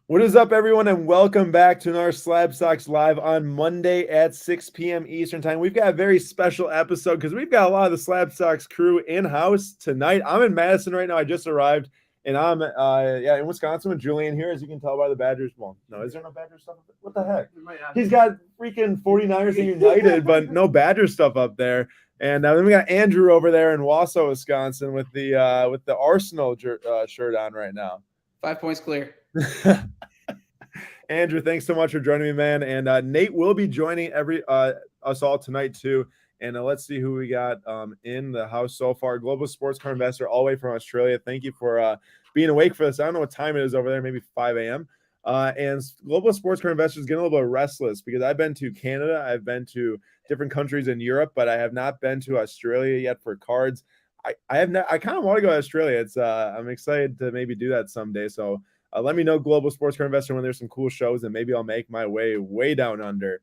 What is up, everyone, and welcome back to another SlabStox Live on Monday at 6 p.m. Eastern Time. We've got a very special episode because we've got a lot of the SlabStox crew in-house tonight. I'm in Madison right now. I just arrived, and I'm in Wisconsin with Julian here, as you can tell by the Badgers. Well, no, is there no Badgers stuff? What the heck? He's got freaking 49ers and United, but no Badger stuff up there. And then we got Andrew over there in Wausau, Wisconsin, with the Arsenal shirt on right now. 5 points clear. Andrew, thanks so much for joining me, man. And Nate will be joining us all tonight too. And let's see who we got in the house so far. Global sports car investor, all the way from Australia. Thank you for being awake for this. I don't know what time it is over there, maybe 5 a.m. And global sports car investor is getting a little bit restless because I've been to Canada, I've been to different countries in Europe, but I have not been to Australia yet for cards. I kind of want to go to Australia. I'm excited to maybe do that someday. So. Let me know, Global Sports Car Investor, when there's some cool shows, and maybe I'll make my way down under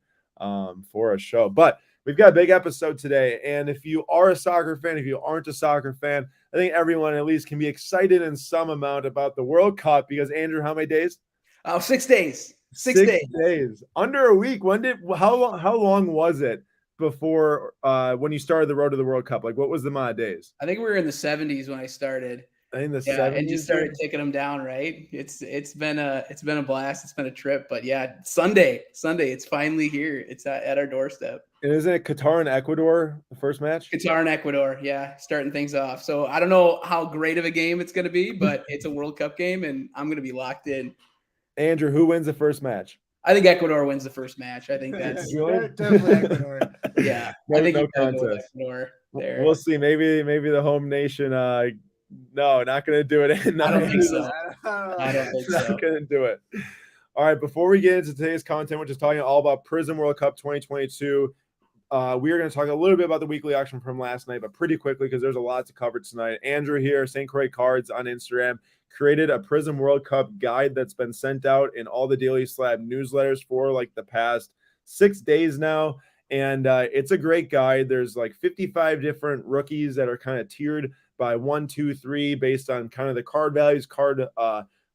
for a show. But we've got a big episode today, and if you are a soccer fan, if you aren't a soccer fan, I think everyone at least can be excited in some amount about the World Cup because, Andrew, how many days? 6 days. 6 days. Under a week. How long was it before when you started the road to the World Cup? Like, what was the amount of days? I think we were in the 70s when I started. In the 70s, and just started taking them down. Right. It's been a blast. It's been a trip. But yeah, Sunday, it's finally here. It's at our doorstep. And isn't it Qatar and Ecuador the first match? Qatar and Ecuador, yeah, starting things off. So I don't know how great of a game it's going to be, but it's a World Cup game, and I'm going to be locked in. Andrew, who wins the first match? I think Ecuador wins the first match. I think that's definitely Ecuador. Yeah, I think no contest. Ecuador there. We'll see. Maybe the home nation. No, not going to do it. I don't think so. I don't think so. Not going to do it. All right, before we get into today's content, we're just talking all about Prizm World Cup 2022. We are going to talk a little bit about the weekly auction from last night, but pretty quickly because there's a lot to cover tonight. Andrew here, St. Croix Cards on Instagram, created a Prizm World Cup guide that's been sent out in all the Daily Slab newsletters for like the past 6 days now. And it's a great guide. There's like 55 different rookies that are kind of tiered by 1, 2, 3 based on kind of the card values,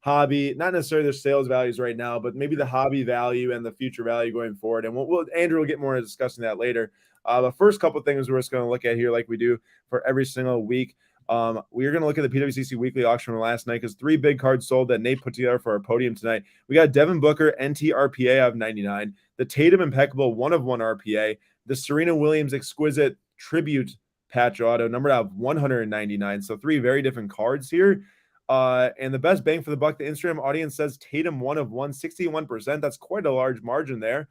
hobby, not necessarily their sales values right now, but maybe the hobby value and the future value going forward. And Andrew will get more into discussing that later. The first couple of things we're just going to look at here, like we do for every single week. We are going to look at the PWCC weekly auction from last night because 3 big cards sold that Nate put together for our podium tonight. We got Devin Booker, NT RPA of 99, the Tatum Impeccable 1/1 RPA, the Serena Williams Exquisite Tribute patch auto, numbered out of 199. So 3 very different cards here. And the best bang for the buck, the Instagram audience says Tatum 1/1, 61%. That's quite a large margin there.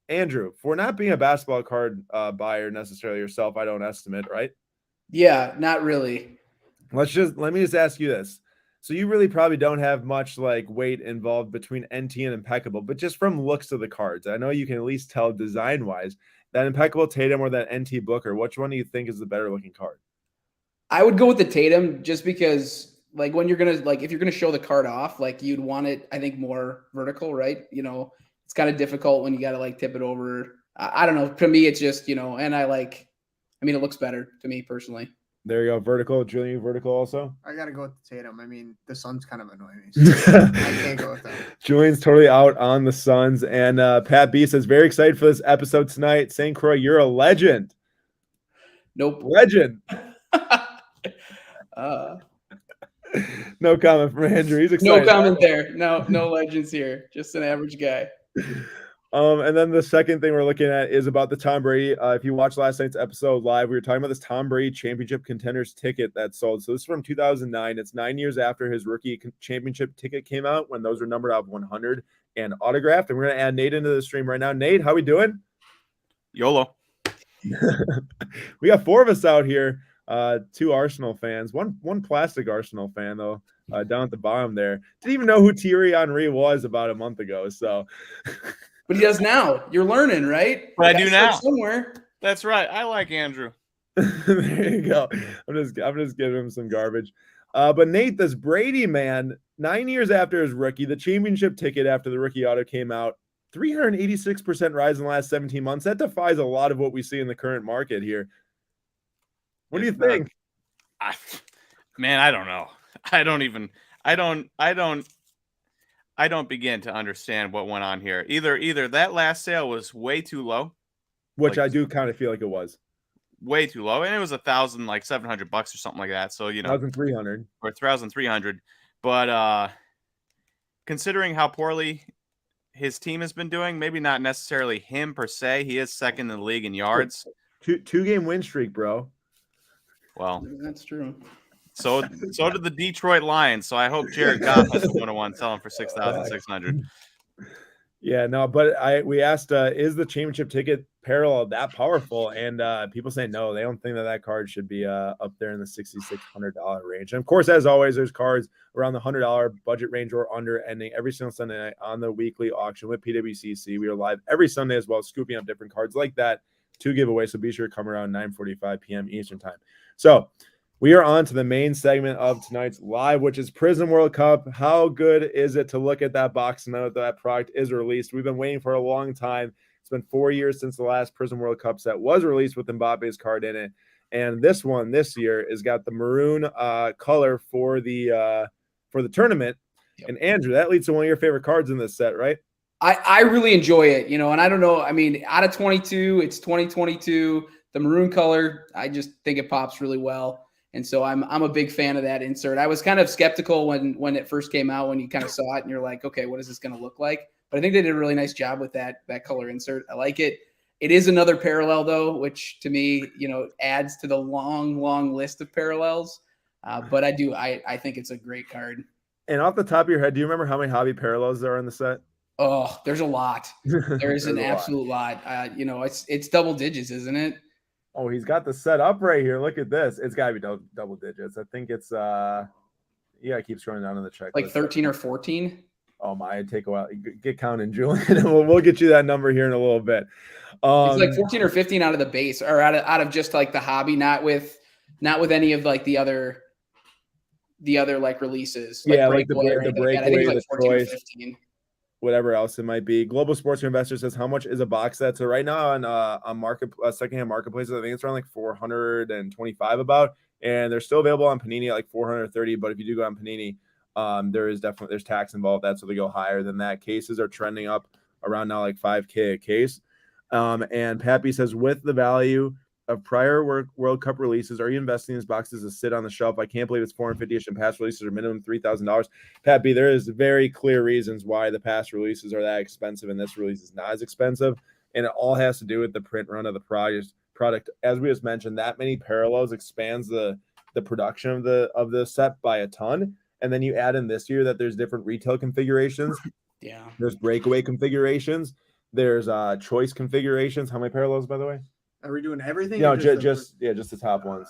Andrew, for not being a basketball card buyer necessarily yourself, I don't estimate, right? Yeah, not really. Let me just ask you this. So you really probably don't have much like weight involved between NT and Impeccable, but just from looks of the cards, I know you can at least tell design wise that Impeccable Tatum or that NT Booker, which one do you think is the better looking card? I would go with the Tatum just because like when you're going to like, if you're going to show the card off, like you'd want it, I think more vertical, right? You know, it's kind of difficult when you got to like tip it over. I don't know. To me, it's just, you know, and it looks better to me personally. There you go. Vertical. Julian, vertical also? I got to go with the Tatum. I mean, the Suns kind of annoy me. So I can't go with that. Julian's totally out on the Suns. And Pat B says, very excited for this episode tonight. St. Croix, you're a legend. Nope. Legend. No comment from Andrew. He's excited. No comment there. No legends here. Just an average guy. And then the second thing we're looking at is about the Tom Brady. If you watched last night's episode live, we were talking about this Tom Brady championship contenders ticket that sold. So this is from 2009. It's 9 years after his rookie championship ticket came out when those were numbered out of 100 and autographed. And we're going to add Nate into the stream right now. Nate, how we doing? YOLO. We got 4 of us out here. 2 Arsenal fans, one plastic Arsenal fan though, down at the bottom there. Didn't even know who Thierry Henry was about a month ago. So, but he does now. You're learning, right? But I do now. Somewhere. That's right. I like Andrew. There you go. I'm just giving him some garbage. But Nate, this Brady man, 9 years after his rookie, the championship ticket after the rookie auto came out, 386% rise in the last 17 months. That defies a lot of what we see in the current market here. What do you think? Man, I don't know. I I don't begin to understand what went on here. Either that last sale was way too low, which like, I do kind of feel like it was. way too low, and it was $1,700 or something like that. So 1,300 or 1,300. But considering how poorly his team has been doing, maybe not necessarily him per se. He is second in the league in yards. Two-game win streak, bro. Well, That's true. so did the Detroit Lions. So I hope Jared Goff has a 1-1 selling for 6,600. Yeah, no, but we asked, is the championship ticket parallel that powerful? And people say no, they don't think that card should be up there in the $6,600 range. And of course, as always, there's cards around the $100 budget range or under, ending every single Sunday night on the weekly auction with PWCC. We are live every Sunday as well, scooping up different cards like that to give away. So be sure to come around 9:45 p.m. Eastern time. So we are on to the main segment of tonight's live, which is Prizm World Cup. How good is it to look at that box and know that product is released? We've been waiting for a long time. It's been 4 years since the last Prizm World Cup set was released with Mbappe's card in it. And this one this year has got the maroon color for the tournament. Yep. And Andrew, that leads to one of your favorite cards in this set, right? I really enjoy it, and I don't know. I mean, out of 22, it's 2022. The maroon color, I just think it pops really well. And so I'm a big fan of that insert. I was kind of skeptical when it first came out, when you kind of saw it and you're like, okay, what is this going to look like? But I think they did a really nice job with that color insert. I like it. It is another parallel though, which to me, adds to the long list of parallels. But I think it's a great card. And off the top of your head, do you remember how many hobby parallels there are in the set? Oh, there's a lot. There's an absolute lot. It's double digits, isn't it? Oh, he's got the set up right here. Look at this. It's got to be double digits. I think it's keep scrolling down in the checklist. Like 13 or 14. Oh my, take a while. Get counting, Julian. we'll get you that number here in a little bit. It's like 14 or 15 out of the base, or out of just like the hobby, not with any of like the other like releases. Like like the breakaway, I think it's like the 14 choice. or 15. Whatever else it might be. Global Sports Investor says, how much is a box set? So right now on market secondhand marketplaces, I think it's around like 425 about, and they're still available on Panini at like 430. But if you do go on Panini, there's tax involved. That's so they go higher than that. Cases are trending up around now like $5K a case. And Pappy says, with the value of prior World Cup releases, are you investing in these boxes to sit on the shelf? I can't believe it's 450-ish and past releases are minimum $3,000. Pat B, there is very clear reasons why the past releases are that expensive and this release is not as expensive, and it all has to do with the print run of the product. As we just mentioned, that many parallels expands the production of the set by a ton, and then you add in this year that there's different retail configurations. Yeah, there's breakaway configurations, there's choice configurations. How many parallels, by the way? Are we doing everything? No, just the top ones.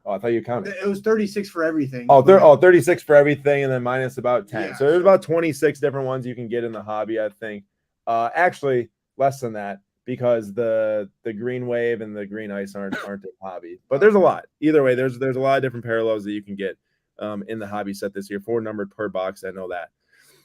Oh, I thought you counted. It was 36 for everything. 36 for everything, and then minus about 10. Yeah, so there's about 26 different ones you can get in the hobby, I think. Actually, less than that, because the green wave and the green ice aren't in hobby. But there's a lot. Either way, there's a lot of different parallels that you can get in the hobby set this year. 4 numbered per box. I know that.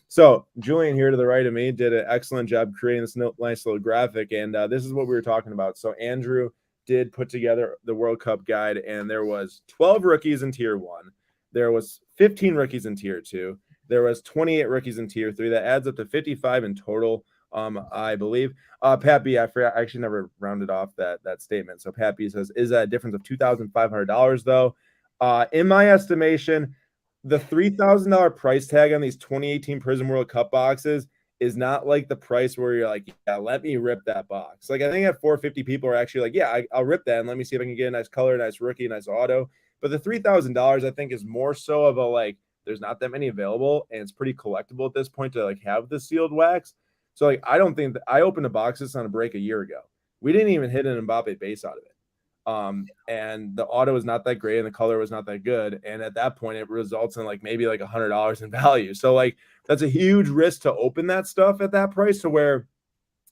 So Julian here to the right of me did an excellent job creating this nice little graphic, and this is what we were talking about. So Andrew did put together the World Cup guide, and there was 12 rookies in Tier 1. There was 15 rookies in Tier 2. There was 28 rookies in Tier 3. That adds up to 55 in total, I believe. Pat B, I forgot, I actually never rounded off that statement. So Pat B says, is that a difference of $2,500 though? In my estimation, the $3,000 price tag on these 2018 Prizm World Cup boxes is not like the price where you're like, yeah, let me rip that box. Like, I think at 450 people are actually like, yeah, I'll rip that and let me see if I can get a nice color, nice rookie, nice auto. But the $3,000 I think is more so of a like, there's not that many available and it's pretty collectible at this point to like have the sealed wax. So like, I don't think that I opened a box this on a break a year ago. We didn't even hit an Mbappe base out of it. And the auto is not that great and the color was not that good. And at that point, it results in like maybe like $100 in value. So like that's a huge risk to open that stuff at that price, to where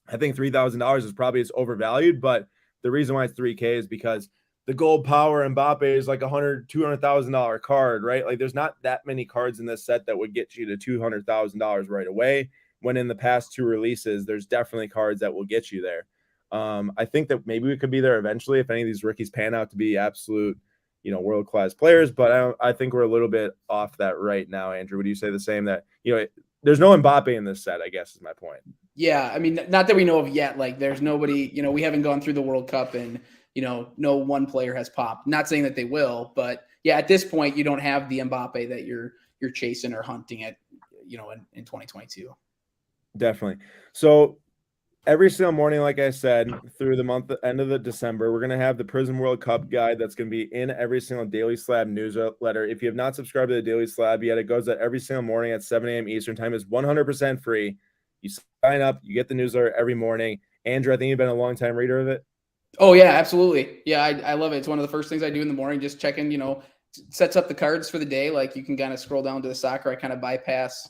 I think $3,000 is probably overvalued. But the reason why it's 3K is because the gold power Mbappe is like $200,000 card, right? Like there's not that many cards in this set that would get you to $200,000 right away. When in the past 2 releases, there's definitely cards that will get you there. I think that maybe we could be there eventually if any of these rookies pan out to be absolute, world-class players, but I think we're a little bit off that right now. Andrew, would you say the same, that, there's no Mbappe in this set, I guess is my point. Yeah. I mean, not that we know of yet, like there's nobody, we haven't gone through the World Cup and, no one player has popped. Not saying that they will, but yeah, at this point you don't have the Mbappe that you're chasing or hunting at, in 2022. Definitely. So every single morning, like I said, through the end of December, we're going to have the Prizm World Cup guide that's going to be in every single Daily Slab newsletter. If you have not subscribed to the Daily Slab yet, it goes out every single morning at 7 a.m. Eastern time. It's 100% free. You sign up, you get the newsletter every morning. Andrew, I think you've been a long time reader of it. Oh yeah, absolutely. Yeah, I love it. It's one of the first things I do in the morning, just checking, sets up the cards for the day. Like you can kind of scroll down to the soccer. I kind of bypass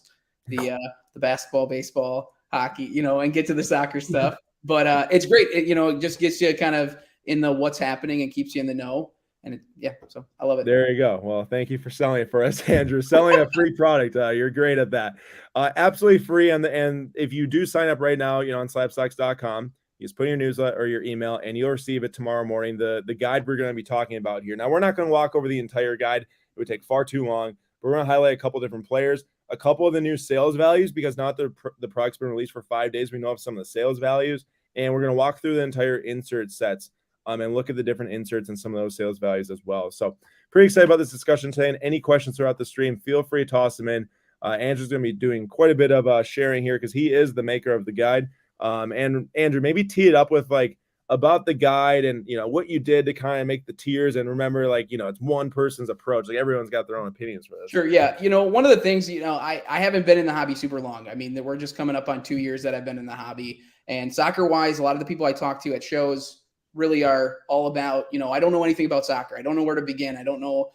the basketball, baseball, hockey, and get to the soccer stuff. But it's great. It just gets you kind of in the what's happening and keeps you in the know. And so I love it. There you go. Well, thank you for selling it for us, Andrew. Selling a free product. You're great at that. Absolutely free. And if you do sign up right now, on SlabStox.com, you just put in your newsletter or your email and you'll receive it tomorrow morning. The guide we're going to be talking about here. Now, we're not going to walk over the entire guide. It would take far too long. But we're going to highlight a couple different players, a couple of the new sales values, because not the product's been released for 5 days. We know of some of the sales values. And we're going to walk through the entire insert sets and look at the different inserts and some of those sales values as well. So pretty excited about this discussion today. And any questions throughout the stream, feel free to toss them in. Andrew's going to be doing quite a bit of sharing here because he is the maker of the guide. And Andrew, maybe tee it up with about the guide and, what you did to kind of make the tiers. And remember, it's one person's approach. Like everyone's got their own opinions for this. Sure. Yeah. One of the things, I haven't been in the hobby super long. I mean, we're just coming up on 2 years that I've been in the hobby, and soccer wise, a lot of the people I talk to at shows really are all about, I don't know anything about soccer. I don't know where to begin. I don't know,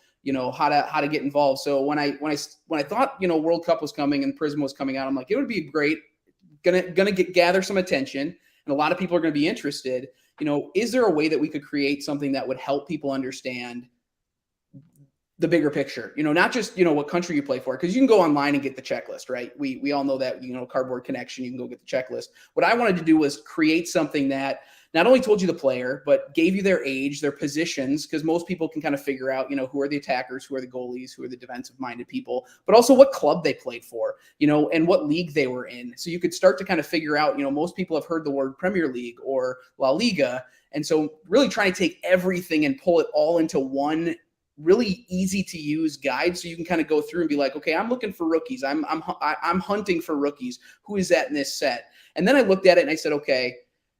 how to get involved. So when I thought, World Cup was coming and Prizm was coming out, I'm like, it would be great. Gonna gather some attention, and a lot of people are going to be interested. Is there a way that we could create something that would help people understand the bigger picture? Not just what country you play for, because you can go online and get the checklist, right? We all know that, Cardboard Connection, you can go get the checklist. What I wanted to do was create something that not only told you the player, but gave you their age, their positions, because most people can kind of figure out, who are the attackers, who are the goalies, who are the defensive-minded people, but also what club they played for, and what league they were in. So you could start to kind of figure out, most people have heard the word Premier League or La Liga. And so really trying to take everything and pull it all into one really easy to use guide. So you can kind of go through and be like, okay, I'm looking for rookies. I'm hunting for rookies. Who is that in this set? And then I looked at it and I said, okay,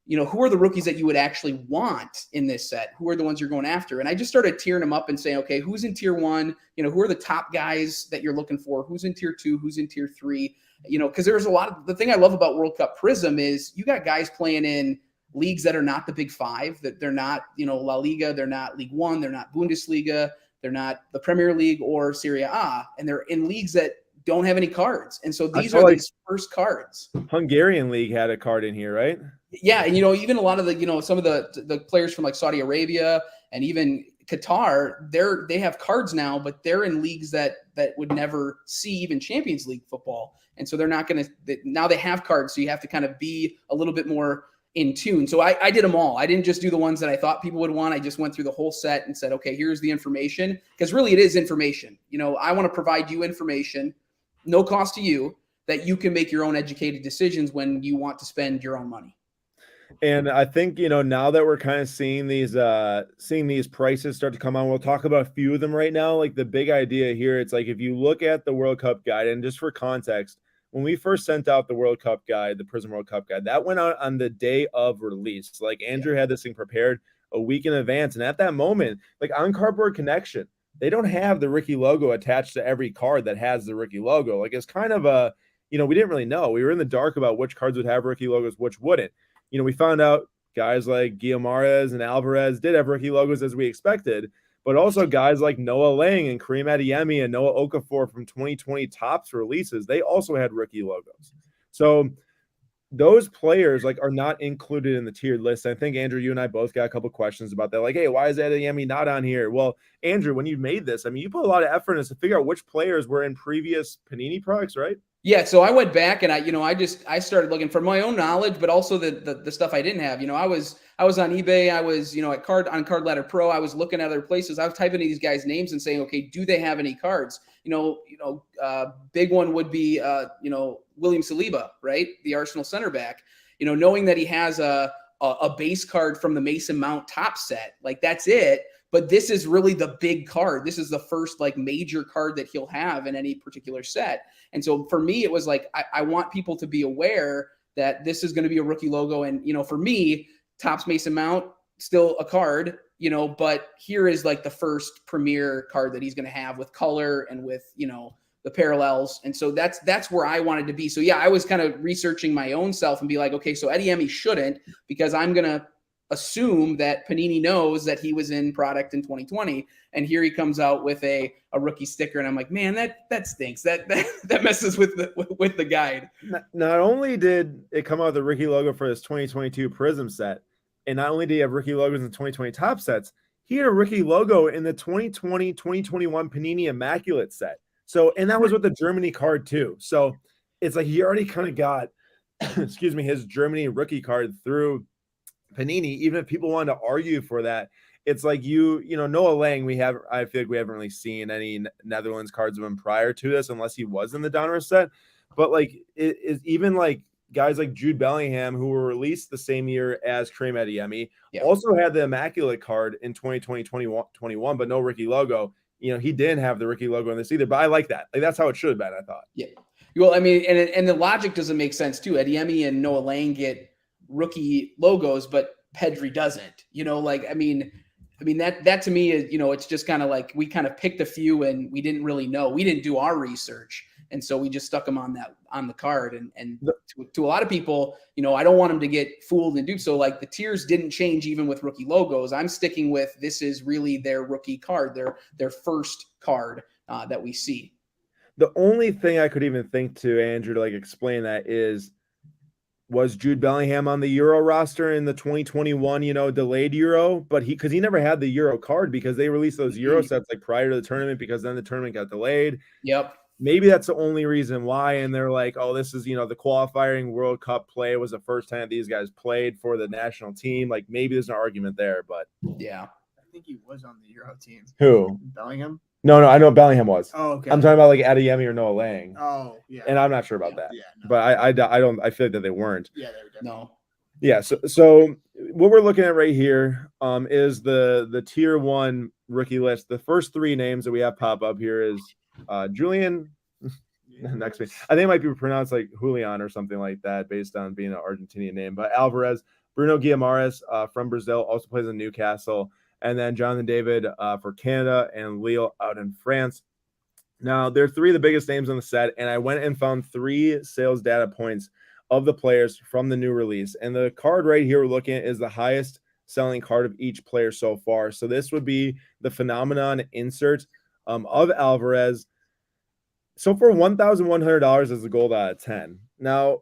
who are the rookies that you would actually want in this set? Who are the ones you're going after? And I just started tiering them up and saying, okay, who's in tier 1? Who are the top guys that you're looking for? Who's in tier 2? Who's in tier 3? Because there's a lot of, the thing I love about World Cup Prizm is you got guys playing in leagues that are not the big 5, that they're not, La Liga, they're not League 1, they're not Bundesliga, they're not the Premier League or Serie A, and they're in leagues that don't have any cards. And so these are these first cards. Hungarian league had a card in here, right? Yeah. And, even a lot of the, some of the players from like Saudi Arabia and even Qatar, they have cards now, but they're in leagues that would never see even Champions League football. And so they're not going to, now they have cards. So you have to kind of be a little bit more in tune. So I did them all. I didn't just do the ones that I thought people would want. I just went through the whole set and said, okay, here's the information. Because really it is information. I want to provide you information, no cost to you, that you can make your own educated decisions when you want to spend your own money. And I think, now that we're kind of seeing these prices start to come on, we'll talk about a few of them right now. Like the big idea here, it's like if you look at the World Cup guide, and just for context, when we first sent out the World Cup guide, the Prizm World Cup guide, that went out on the day of release. Like Andrew had this thing prepared a week in advance. And at that moment, like on Cardboard Connection, they don't have the Ricky logo attached to every card that has the Ricky logo. Like it's kind of a, we didn't really know. We were in the dark about which cards would have Ricky logos, which wouldn't. We found out guys like Guillermo and Alvarez did have Ricky logos as we expected, but also guys like Noah Lang and Kareem Adeyemi and Noah Okafor from 2020 Topps releases, they also had Ricky logos. So those players are not included in the tiered list. I think, Andrew, you and I both got a couple questions about that. Like, hey, why is Adeyemi not on here? Well, Andrew, when you made this, you put a lot of effort in this to figure out which players were in previous Panini products, right? Yeah, so I went back and I started looking for my own knowledge, but also the stuff I didn't have. I was on eBay, I was, at Card Ladder Pro, I was looking at other places. I was typing in these guys' names and saying, okay, do they have any cards? Big one would be William Saliba, right? The Arsenal center back. Knowing that he has a base card from the Mason Mount top set, like that's it. But this is really the big card. This is the first like major card that he'll have in any particular set. And so for me, it was like, I want people to be aware that this is going to be a rookie logo. And, for me, Topps Mason Mount, still a card, but here is like the first premier card that he's going to have with color and with, the parallels. And so that's where I wanted to be. So yeah, I was kind of researching my own self and be like, okay, so Eddie Emi shouldn't, because I'm going to assume that Panini knows that he was in product in 2020, and here he comes out with a rookie sticker, and I'm like, man, that stinks. That messes with the guide. Not only did it come out with a rookie logo for this 2022 Prizm set, and not only did he have rookie logos in 2020 top sets, he had a rookie logo in the 2020-2021 Panini Immaculate set. So, and that was with the Germany card too. So it's like he already kind of got, excuse me, his Germany rookie card through Panini. Even if people wanted to argue for that, it's like Noah Lang, I feel like we haven't really seen any Netherlands cards of him prior to this, unless he was in the Donruss set. But like it is even like guys like Jude Bellingham, who were released the same year as Kareem Adeyemi, also had the Immaculate card in 2020-2021, but no rookie logo. He didn't have the rookie logo in this either, but I like that. Like that's how it should have been, I thought. Yeah. Well, I mean, and the logic doesn't make sense too. Adeyemi and Noah Lang get rookie logos, but Pedri doesn't. That to me is, it's just kind of like we kind of picked a few and we didn't really know. We didn't do our research, and so we just stuck them on the card. And to a lot of people, I don't want them to get fooled and duped. So like the tiers didn't change even with rookie logos. I'm sticking with this is really their rookie card, their first card that we see. The only thing I could even think to Andrew to like explain that is, was Jude Bellingham on the Euro roster in the 2021, delayed Euro? But because he never had the Euro card, because they released those Euro sets like prior to the tournament, because then the tournament got delayed. Yep. Maybe that's the only reason why. And they're like, oh, this is, the qualifying World Cup play was the first time these guys played for the national team. Like maybe there's an argument there, but yeah. I think he was on the Euro team. Who? Bellingham? No, I know Bellingham was. Oh, okay. I'm talking about like Adeyemi or Noah Lang. Oh, yeah. And I'm not sure about that. Yeah, no. But I don't. I feel like that they weren't. Yeah, they were definitely. No. Yeah. So what we're looking at right here is the tier 1 rookie list. The first 3 names that we have pop up here is Julian. Next week, I think it might be pronounced like Julian or something like that, based on being an Argentinian name. But Alvarez, Bruno Guimaraes from Brazil, also plays in Newcastle. And then Jonathan David for Canada, and Lille out in France. Now, they're 3 of the biggest names on the set, and I went and found 3 sales data points of the players from the new release. And the card right here we're looking at is the highest selling card of each player so far. So this would be the Phenomenon insert of Alvarez. So for $1,100 is the gold out of 10. Now,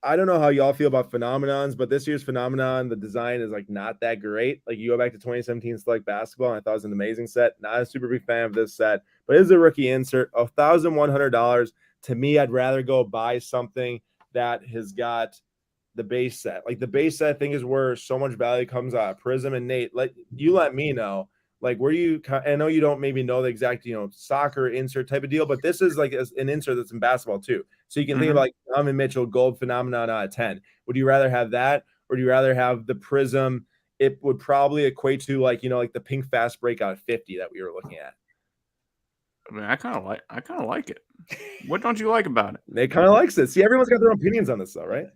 I don't know how y'all feel about Phenomenons, but this year's Phenomenon, the design is like not that great. Like you go back to 2017 Select Basketball, and I thought it was an amazing set. Not a super big fan of this set, but it's a rookie insert. $1,100. To me, I'd rather go buy something that has got the base set. Like the base set, I think, is where so much value comes out of Prizm. And Nate, let me know. Like where you, I know you don't maybe know the exact, soccer insert type of deal, but this is like an insert that's in basketball too. So you can think of like Donovan Mitchell gold Phenomenon out of 10. Would you rather have that, or do you rather have the Prizm? It would probably equate to like, like the pink fast break out of 50 that we were looking at. I mean, I kind of like it. What don't you like about it? Nate kind of likes it. See, everyone's got their own opinions on this though, right?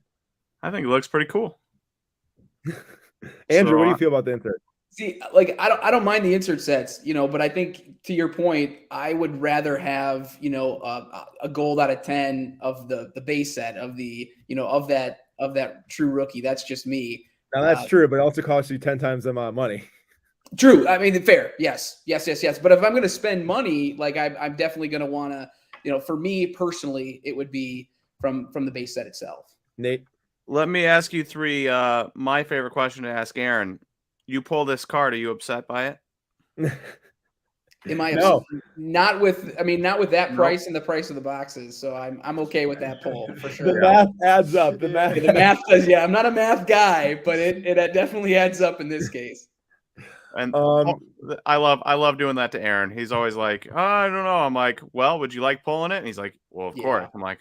I think it looks pretty cool. Andrew, what do you feel about the insert? See, like I don't mind the insert sets, but I think to your point, I would rather have, a gold out of 10 of the base set of the, of that true rookie. That's just me. Now that's true, but it also costs you 10 times the amount of money. True. I mean, fair. Yes. But if I'm going to spend money, like I'm definitely going to want to, for me personally, it would be from the base set itself. Nate, let me ask you 3. My favorite question to ask Aaron. You pull this card, are you upset by it? Am I No. not with that Nope. price and the price of the boxes. So I'm okay with that poll for The sure. math adds up. The math. The math does, yeah. I'm not a math guy, but it definitely adds up in this case. And I love doing that to Aaron. He's always like, oh, I don't know. I'm like, well, would you like pulling it? And he's like, well, of course. I'm like,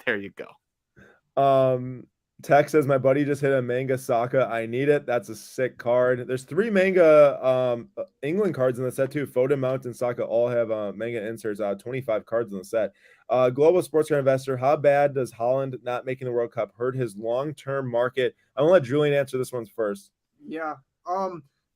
there you go. Tech says my buddy just hit a manga Saka. I need it. That's a sick card. There's 3 manga England cards in the set too. Foden, Mount, and Saka all have manga inserts. 25 cards in the set. Global sports card investor. How bad does Holland not making the World Cup hurt his long-term market? I'm gonna let Julian answer this one first. Yeah.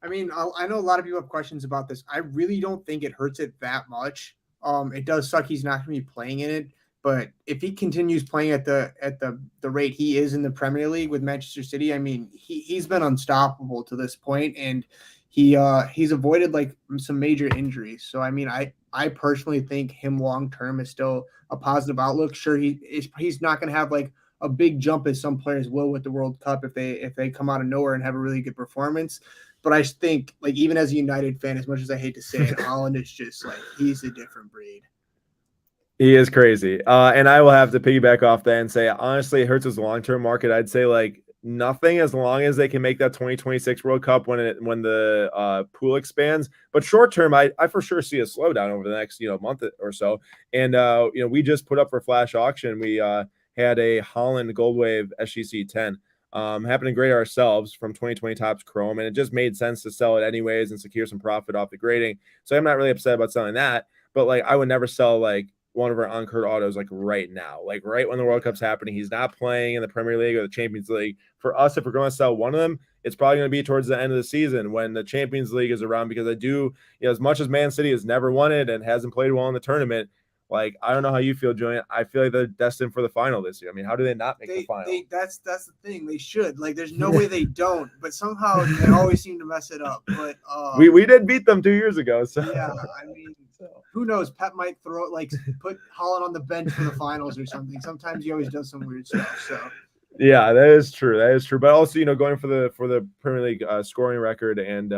I mean, I know a lot of people have questions about this. I really don't think it hurts it that much. It does suck he's not going to be playing in it, but if he continues playing at the rate he is in the Premier League with Manchester City, I mean, he's been unstoppable to this point, and he's avoided like some major injuries. So I mean, I personally think him long term is still a positive outlook. Sure, he's not going to have like a big jump as some players will with the World Cup if they come out of nowhere and have a really good performance. But I think, like, even as a United fan, as much as I hate to say it, Haaland is just like, he's a different breed. He is crazy. And I will have to piggyback off that and say, honestly, it hurts his long-term market. I'd say like nothing as long as they can make that 2026 World Cup when the pool expands. But short-term, I for sure see a slowdown over the next, month or so. And, we just put up for flash auction. We had a Haaland Gold Wave SGC 10. Happening great ourselves from 2020 Topps Chrome, and it just made sense to sell it anyways and secure some profit off the grading. So I'm not really upset about selling that, but like I would never sell like one of our uncurred autos like right now, like right when the World Cup's happening. He's not playing in the Premier League or the Champions League. For us, if we're going to sell one of them, it's probably going to be towards the end of the season when the Champions League is around, because I do, as much as Man City has never won it and hasn't played well in the tournament, like, I don't know how you feel, Julian. I feel like they're destined for the final this year. I mean, how do they not make the final? That's the thing. They should. Like, there's no way they don't. But somehow they always seem to mess it up. But we did beat them 2 years ago. So yeah, I mean, who knows? Pep might put Haaland on the bench for the finals or something. Sometimes he always does some weird stuff. So yeah, that is true. That is true. But also, going for the Premier League scoring record, and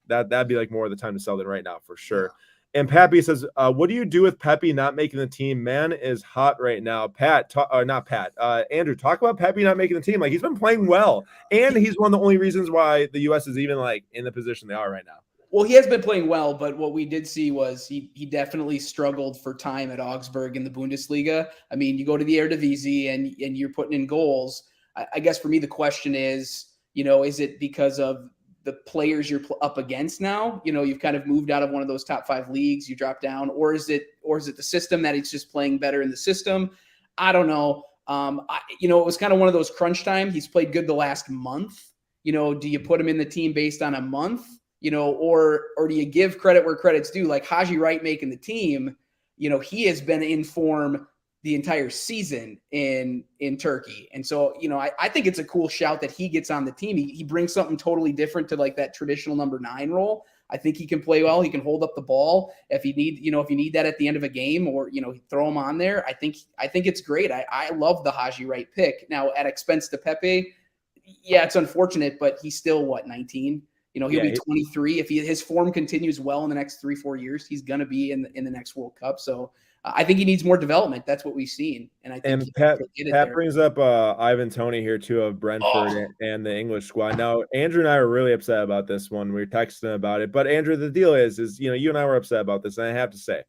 that'd be like more of the time to sell than right now for sure. Yeah. And Pappy says, what do you do with Pepe not making the team? Man is hot right now. Andrew, talk about Pepe not making the team. Like, he's been playing well, and he's one of the only reasons why the U.S. is even like in the position they are right now. Well, he has been playing well, but what we did see was he definitely struggled for time at Augsburg in the Bundesliga. I mean, you go to the Eredivisie and you're putting in goals. I guess for me, the question is, is it because of the players you're up against now? You've kind of moved out of one of those top 5 leagues, you drop down, or is it the system that he's just playing better in the system? I don't know. It was kind of one of those crunch time. He's played good the last month. Do you put him in the team based on a month? Or do you give credit where credit's due? Like Haji Wright making the team, he has been in form the entire season in Turkey. And so, I think it's a cool shout that he gets on the team. He brings something totally different to like that traditional number 9 role. I think he can play well. He can hold up the ball if you need that at the end of a game, or, throw him on there. I think it's great. I love the Haji Wright pick. Now at expense to Pepe, yeah, it's unfortunate, but he's still 19? He'll be 23. If his form continues well in the next 3-4 years, he's going to be in the next World Cup. So I think he needs more development. That's what we've seen. And I think Pat brings up Ivan Toney here too, of Brentford and the English squad. Now, Andrew and I were really upset about this one. We were texting about it. But Andrew, the deal is you and I were upset about this. And I have to say,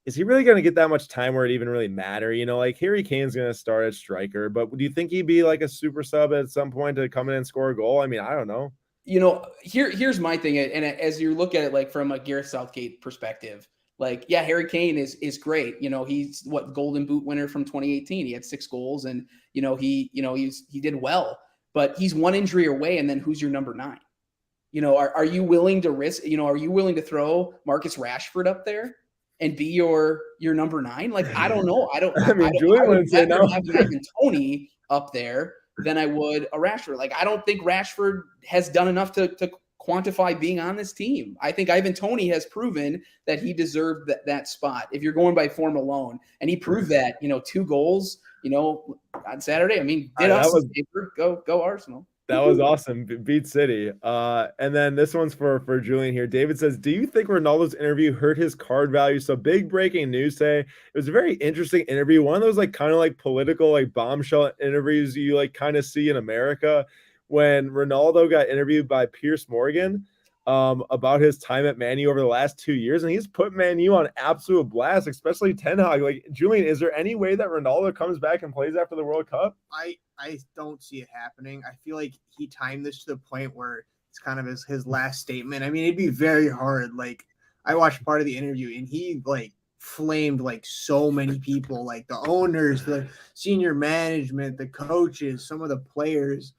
is he really going to get that much time where it even really matter? Like Harry Kane's going to start as striker, but do you think he'd be like a super sub at some point to come in and score a goal? I mean, I don't know. Here's my thing. And as you look at it, like from a Gareth Southgate perspective, like, yeah, Harry Kane is great. He's Golden Boot winner from 2018. He had 6 goals and, he did well, but he's one injury away. And then who's your number 9? Are you willing to risk, are you willing to throw Marcus Rashford up there and be your number 9? Like, I don't know. Julian wouldn't say no. Have Ivan Toney up there than I would a Rashford. Like, I don't think Rashford has done enough to quantify being on this team. I think Ivan Toney has proven that he deserved that spot if you're going by form alone. And he proved that, 2 goals, on Saturday. I mean, go Arsenal. That was awesome. Beat City. And then this one's for Julian here. David says, do you think Ronaldo's interview hurt his card value? So big breaking news today. It was a very interesting interview. One of those like kind of like political, like bombshell interviews you like kind of see in America when Ronaldo got interviewed by Piers Morgan about his time at Man U over the last 2 years. And he's put Man U on absolute blast, especially Ten Hag. Like, Julian, is there any way that Ronaldo comes back and plays after the World Cup? I don't see it happening. I feel like he timed this to the point where it's kind of his last statement. I mean, it'd be very hard. Like, I watched part of the interview and he like flamed like so many people, like the owners, the senior management, the coaches, some of the players.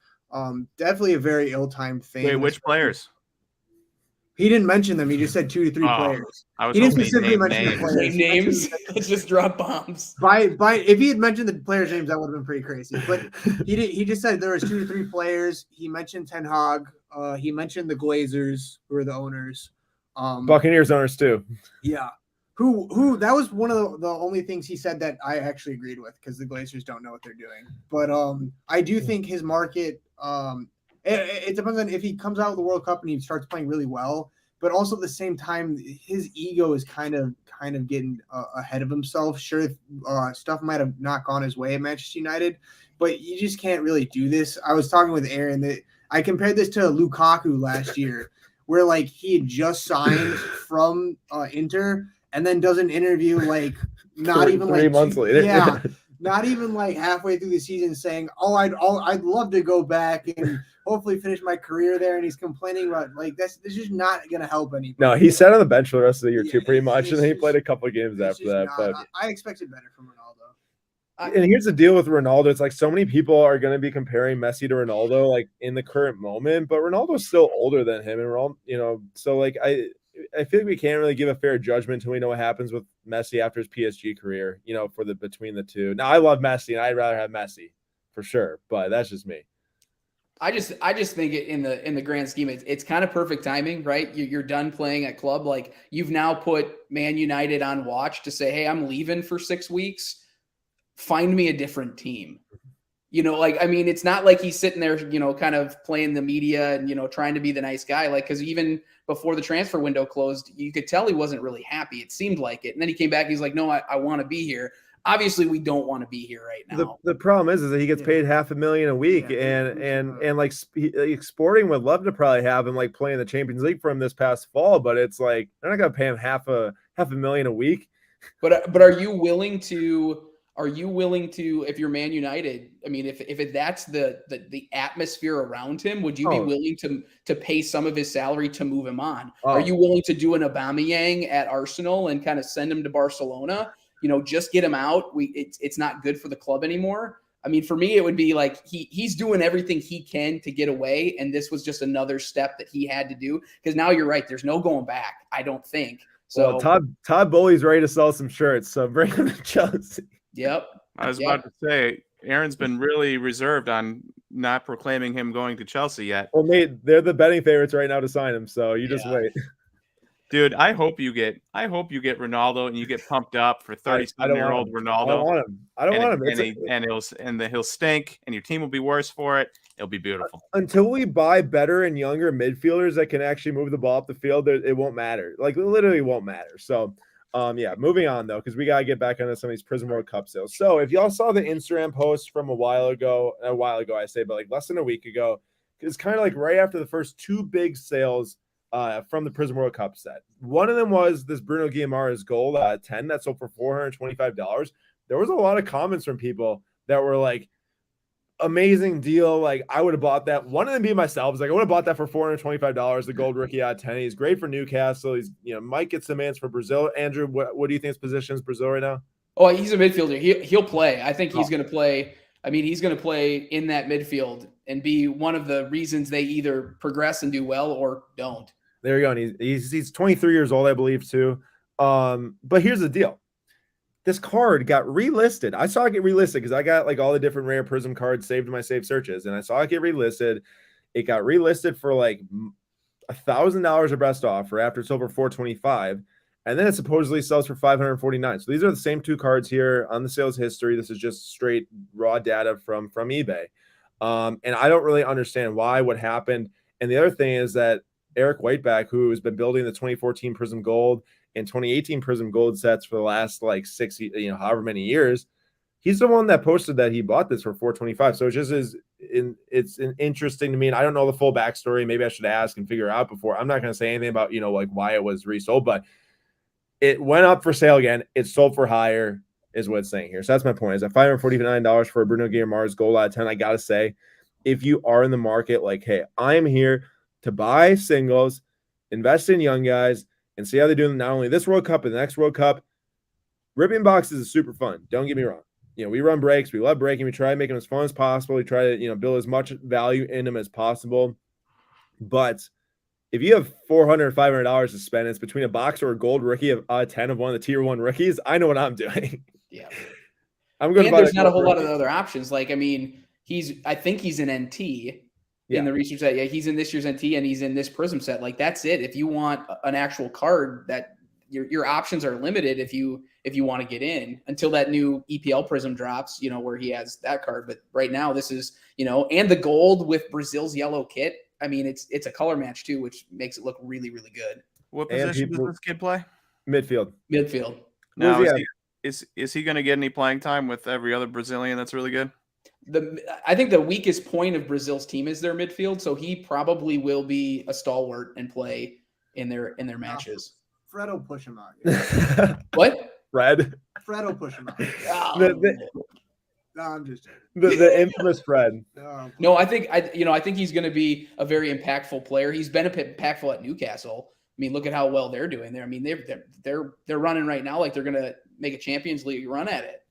Definitely a very ill-timed thing. Wait, which players? He didn't mention them. He just said 2 to 3 players. I was he didn't hoping specifically name mention the names. players. Names. Let's just drop bombs. By if he had mentioned the players' names, that would have been pretty crazy. But he just said there was 2 to 3 players. He mentioned Ten Hag. He mentioned the Glazers, who are the owners. Buccaneers owners too. Yeah. Who that was one of the only things he said that I actually agreed with, because the Glazers don't know what they're doing. But I do think his market it depends on if he comes out of the World Cup and he starts playing really well, but also at the same time, his ego is kind of getting ahead of himself. Sure, stuff might have not gone his way at Manchester United, but you just can't really do this. I was talking with Aaron that I compared this to Lukaku last year, where like he had just signed from Inter and then does an interview like not even 3 like months later. Yeah. Not even like halfway through the season saying, I'd love to go back and hopefully finish my career there. And he's complaining about like this is just not going to help anybody. No, he sat on the bench for the rest of the year too, pretty much. And then he played a couple of games after that. Not, but I expected better from Ronaldo. And here's the deal with Ronaldo. It's like so many people are going to be comparing Messi to Ronaldo like in the current moment, but Ronaldo's still older than him. And, so like I feel like we can't really give a fair judgment until we know what happens with Messi after his PSG career, for the between the two. Now, I love Messi, and I'd rather have Messi for sure, but that's just me. I just think in the grand scheme, it's kind of perfect timing, right? You're done playing at club. Like, you've now put Man United on watch to say, hey, I'm leaving for 6 weeks. Find me a different team. It's not like he's sitting there, kind of playing the media and, trying to be the nice guy. Like, because even before the transfer window closed, you could tell he wasn't really happy. It seemed like it. And then he came back. He's like, no, I want to be here. Obviously, we don't want to be here right now. The problem is that he gets paid $500,000 a week, and like Sporting would love to probably have him like playing the Champions League for him this past fall, but it's like they're not going to pay him half a million a week. But are you willing to? Are you willing to, if you're Man United, I mean, if that's the atmosphere around him, would you be willing to pay some of his salary to move him on? Are you willing to do an Aubameyang at Arsenal and kind of send him to Barcelona? Just get him out. It's not good for the club anymore. I mean, for me, it would be like he's doing everything he can to get away, and this was just another step that he had to do. Because now you're right, there's no going back, I don't think. So Todd Bowley's ready to sell some shirts, so bring him to Chelsea. Yep. I was about to say, Aaron's been really reserved on not proclaiming him going to Chelsea yet. Well, mate, they're the betting favorites right now to sign him, so you just wait. Dude, I hope you get Ronaldo and you get pumped up for 37-year-old Ronaldo. I don't want him. And he'll stink, and your team will be worse for it. It'll be beautiful. Until we buy better and younger midfielders that can actually move the ball up the field, it won't matter. Like, it literally won't matter. So, moving on though, because we gotta get back into some of these Prizm World Cup sales. So, if y'all saw the Instagram post from a while ago, I say, but like less than a week ago, it's kind of like right after the first 2 big sales from the Prizm World Cup set. One of them was this Bruno Guimaraes gold 10 that sold for $425. There was a lot of comments from people that were like, amazing deal. Like, I would have bought that. One of them being myself was like, I would have bought that for $425. The gold rookie out of 10. He's great for Newcastle. He's, might get some answers for Brazil. Andrew, what do you think his position is Brazil right now? Oh, he's a midfielder. He'll play. I think he's going to play. I mean, he's going to play in that midfield and be one of the reasons they either progress and do well or don't. There you go. And he's 23 years old, I believe, too. But here's the deal. This card got relisted. I saw it get relisted because I got like all the different rare Prizm cards saved in my saved searches, and I saw it get relisted. It got relisted for like $1,000 or best offer after it's over $425, and then it supposedly sells for $549. So these are the same 2 cards here on the sales history. This is just straight raw data from eBay. And I don't really understand why, what happened. And the other thing is that Eric Whiteback, who has been building the 2014 Prizm Gold and 2018 Prizm Gold sets for the last like 6, however many years, he's the one that posted that he bought this for $425. So it's interesting to me. And I don't know the full backstory. Maybe I should ask and figure out before. I'm not going to say anything about, like why it was resold, but it went up for sale again. It's sold for higher is what it's saying here. So that's my point. Is at $549 for a Bruno Guillermo's gold out of 10. I got to say, if you are in the market, like, hey, I'm here to buy singles, invest in young guys, and see how they're doing not only this World Cup and the next World Cup. Ripping boxes is super fun. Don't get me wrong. We run breaks. We love breaking. We try to make them as fun as possible. We try to, build as much value in them as possible. But if you have $400, $500 to spend, it's between a box or a gold rookie of 10 of one of the tier 1 rookies. I know what I'm doing. Yeah. I'm good. And there's not a whole lot of other options. Like, I mean, I think he's an NT in the research set. Yeah, he's in this year's NT and he's in this Prizm set. Like, that's it. If you want an actual card, that your options are limited if you want to get in until that new EPL Prizm drops, where he has that card. But right now, this is, and the gold with Brazil's yellow kit. I mean, it's a color match too, which makes it look really, really good. What position does this kid play? Midfield. Now, is he going to get any playing time with every other Brazilian that's really good? I think the weakest point of Brazil's team is their midfield, so he probably will be a stalwart and play in their matches. Fred will push him out. Yeah. What? Fred will push him out. No, I'm just joking. The infamous Fred. No, I think he's going to be a very impactful player. He's been impactful at Newcastle. I mean, look at how well they're doing there. I mean, they're running right now like they're going to make a Champions League run at it.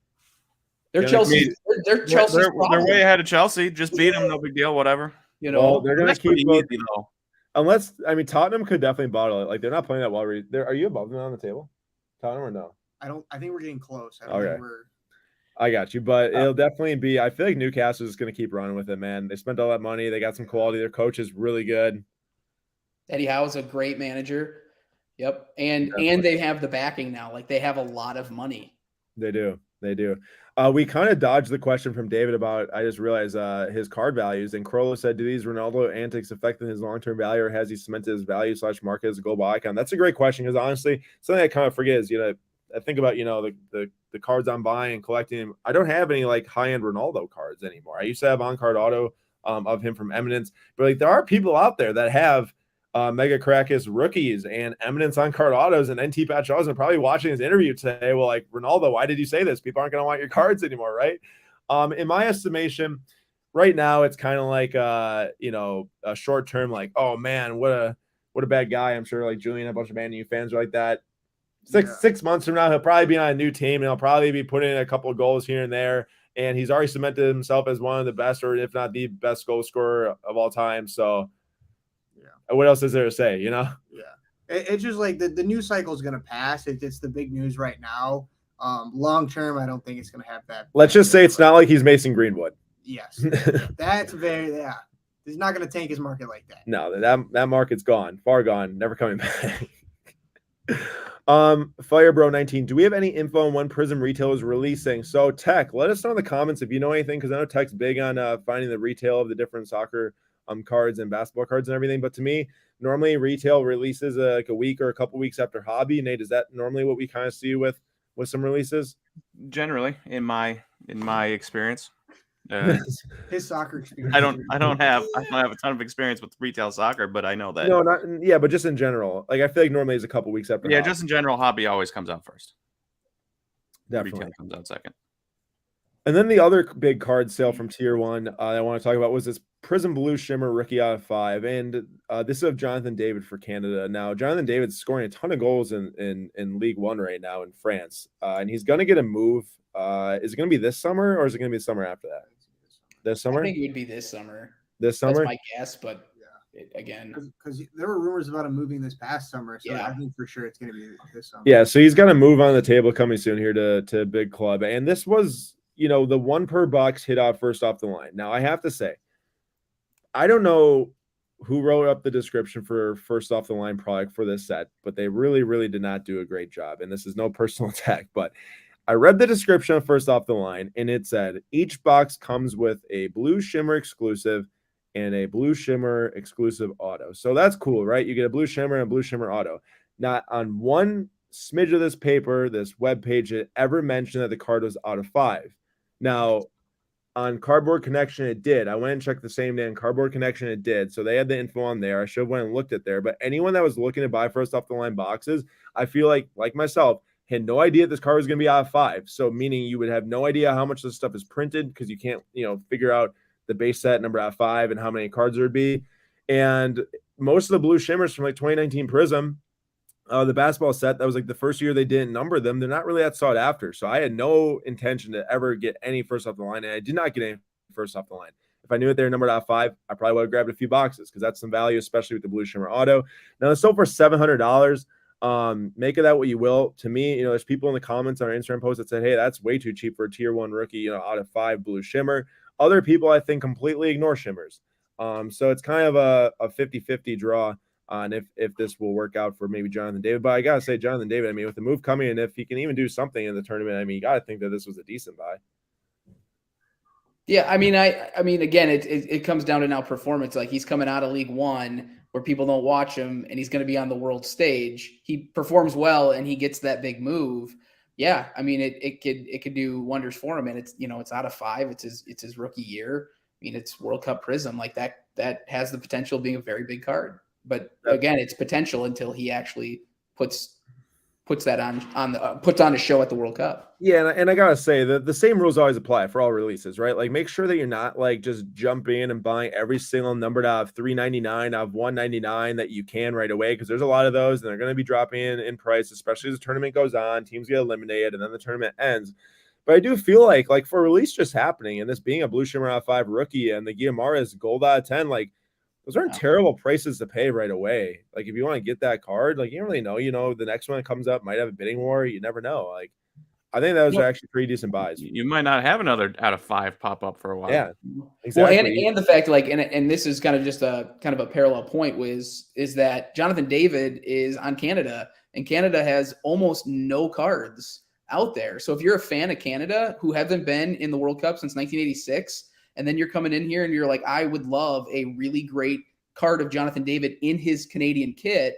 They're Chelsea. They're way ahead of Chelsea. Just beat them, no big deal. Whatever. Well, they're going to keep easy, though. Unless, Tottenham could definitely bottle it. Like, they're not playing that well. Are you above them on the table, Tottenham, or no? I think we're getting close. I got you, but it'll definitely be. I feel like Newcastle is going to keep running with it, man. They spent all that money. They got some quality. Their coach is really good. Eddie Howe is a great manager. Yep, and they have the backing now. Like, they have a lot of money. They do. We kind of dodged the question from David about. I just realized his card values. And Crollo said, "Do these Ronaldo antics affect his long-term value, or has he cemented his value / market as a global icon?" That's a great question because honestly, something I kind of forget is I think about the cards I'm buying and collecting. I don't have any like high-end Ronaldo cards anymore. I used to have on-card auto of him from Eminence, but like there are people out there that have Mega Caracas rookies and Eminence on-card autos and NT patch autos, and probably watching this interview today. Well, like, Ronaldo, why did you say this? People aren't going to want your cards anymore, right? In my estimation, right now it's kind of like a short-term, like, oh man, what a bad guy. I'm sure like Julian, a bunch of Man U fans are like that. Six months from now, he'll probably be on a new team, and he'll probably be putting in a couple of goals here and there. And he's already cemented himself as one of the best, or if not the best goal scorer of all time. So, what else is there to say, Yeah. It's just like the news cycle is going to pass. It's the big news right now. Long term, I don't think it's going to have that. Let's just say it's not like he's Mason Greenwood. Yes. That's He's not going to tank his market like that. No, that market's gone. Far gone. Never coming back. Firebro19, do we have any info on when Prizm Retail is releasing? So Tech, let us know in the comments if you know anything, because I know Tech's big on finding the retail of the different soccer cards and basketball cards and everything. But to me, normally retail releases like a week or a couple weeks after hobby. Nate, is that normally what we kind of see with some releases? Generally, in my experience. His soccer experience. I don't have a ton of experience with retail soccer, but I know that. No, but just in general. Like, I feel like normally it's a couple weeks after. Yeah, hobby. Just in general, hobby always comes out first. Definitely retail comes out second. And then the other big card sale from Tier 1 I want to talk about was this Prizm Blue Shimmer Rookie out of 5. And this is of Jonathan David for Canada. Now, Jonathan David's scoring a ton of goals in League 1 right now in France. And he's going to get a move. Is it going to be this summer, or is it going to be the summer after that? This summer? I think it would be this summer. This summer? That's my guess, but again. Because there were rumors about him moving this past summer. So I think for sure it's going to be this summer. Yeah, so he's got a move on the table coming soon here to Big Club. And this was, the 1 per box hit out first off the line. Now, I have to say, I don't know who wrote up the description for first off the line product for this set, but they really, really did not do a great job. And this is no personal attack, but I read the description first off the line, and it said each box comes with a blue shimmer exclusive and a blue shimmer exclusive auto. So that's cool, right? You get a blue shimmer and a blue shimmer auto. Not on one smidge of this paper, this web page, it ever mentioned that the card was out of 5. Now, on Cardboard Connection, it did. I went and checked the same day on Cardboard Connection, it did. So they had the info on there. I should have went and looked at there. But anyone that was looking to buy first off the line boxes, I feel like myself, had no idea this card was going to be out of 5. So meaning you would have no idea how much this stuff is printed because you can't, figure out the base set number out of 5 and how many cards there would be. And most of the blue shimmers from like 2019 Prizm, the basketball set, that was like the first year they didn't number them. They're not really that sought after. So I had no intention to ever get any first off the line. And I did not get any first off the line. If I knew that they were numbered out of 5, I probably would have grabbed a few boxes because that's some value, especially with the blue shimmer auto. Now it's sold for $700. Make of that what you will. To me, there's people in the comments on our Instagram post that said, hey, that's way too cheap for a tier 1 rookie, out of 5 blue shimmer. Other people, I think, completely ignore shimmers. So it's kind of a 50-50 draw on if this will work out for maybe Jonathan David. But I gotta say, Jonathan David, I mean, with the move coming, and if he can even do something in the tournament, I mean, you gotta think that this was a decent buy. Yeah, I mean, again, it comes down to now performance. Like, he's coming out of League One where people don't watch him, and he's going to be on the world stage. He performs well, and he gets that big move. Yeah, I mean, it could do wonders for him, and it's out of 5. It's his rookie year. I mean, it's World Cup Prizm, like that has the potential of being a very big card. But again, it's potential until he actually puts that puts on a show at the World Cup. Yeah, and I gotta say the same rules always apply for all releases, right? Like, make sure that you're not like just jumping in and buying every single numbered out of $399, out of $199 that you can right away, because there's a lot of those, and they're going to be dropping in price, especially as the tournament goes on. Teams get eliminated, and then the tournament ends. But I do feel like for a release just happening, and this being a blue shimmer out of 5 rookie, and the Guillemara's gold out of 10, like, those aren't terrible prices to pay right away. Like, if you want to get that card, like, you don't really know. The next one that comes up might have a bidding war. You never know. Like, I think those are actually pretty decent buys. You might not have another out of 5 pop up for a while. Yeah, exactly. Well, and the fact, like, and this is kind of just a kind of a parallel point is that Jonathan David is on Canada, and Canada has almost no cards out there. So if you're a fan of Canada who haven't been in the World Cup since 1986, and then you're coming in here and you're like, I would love a really great card of Jonathan David in his Canadian kit,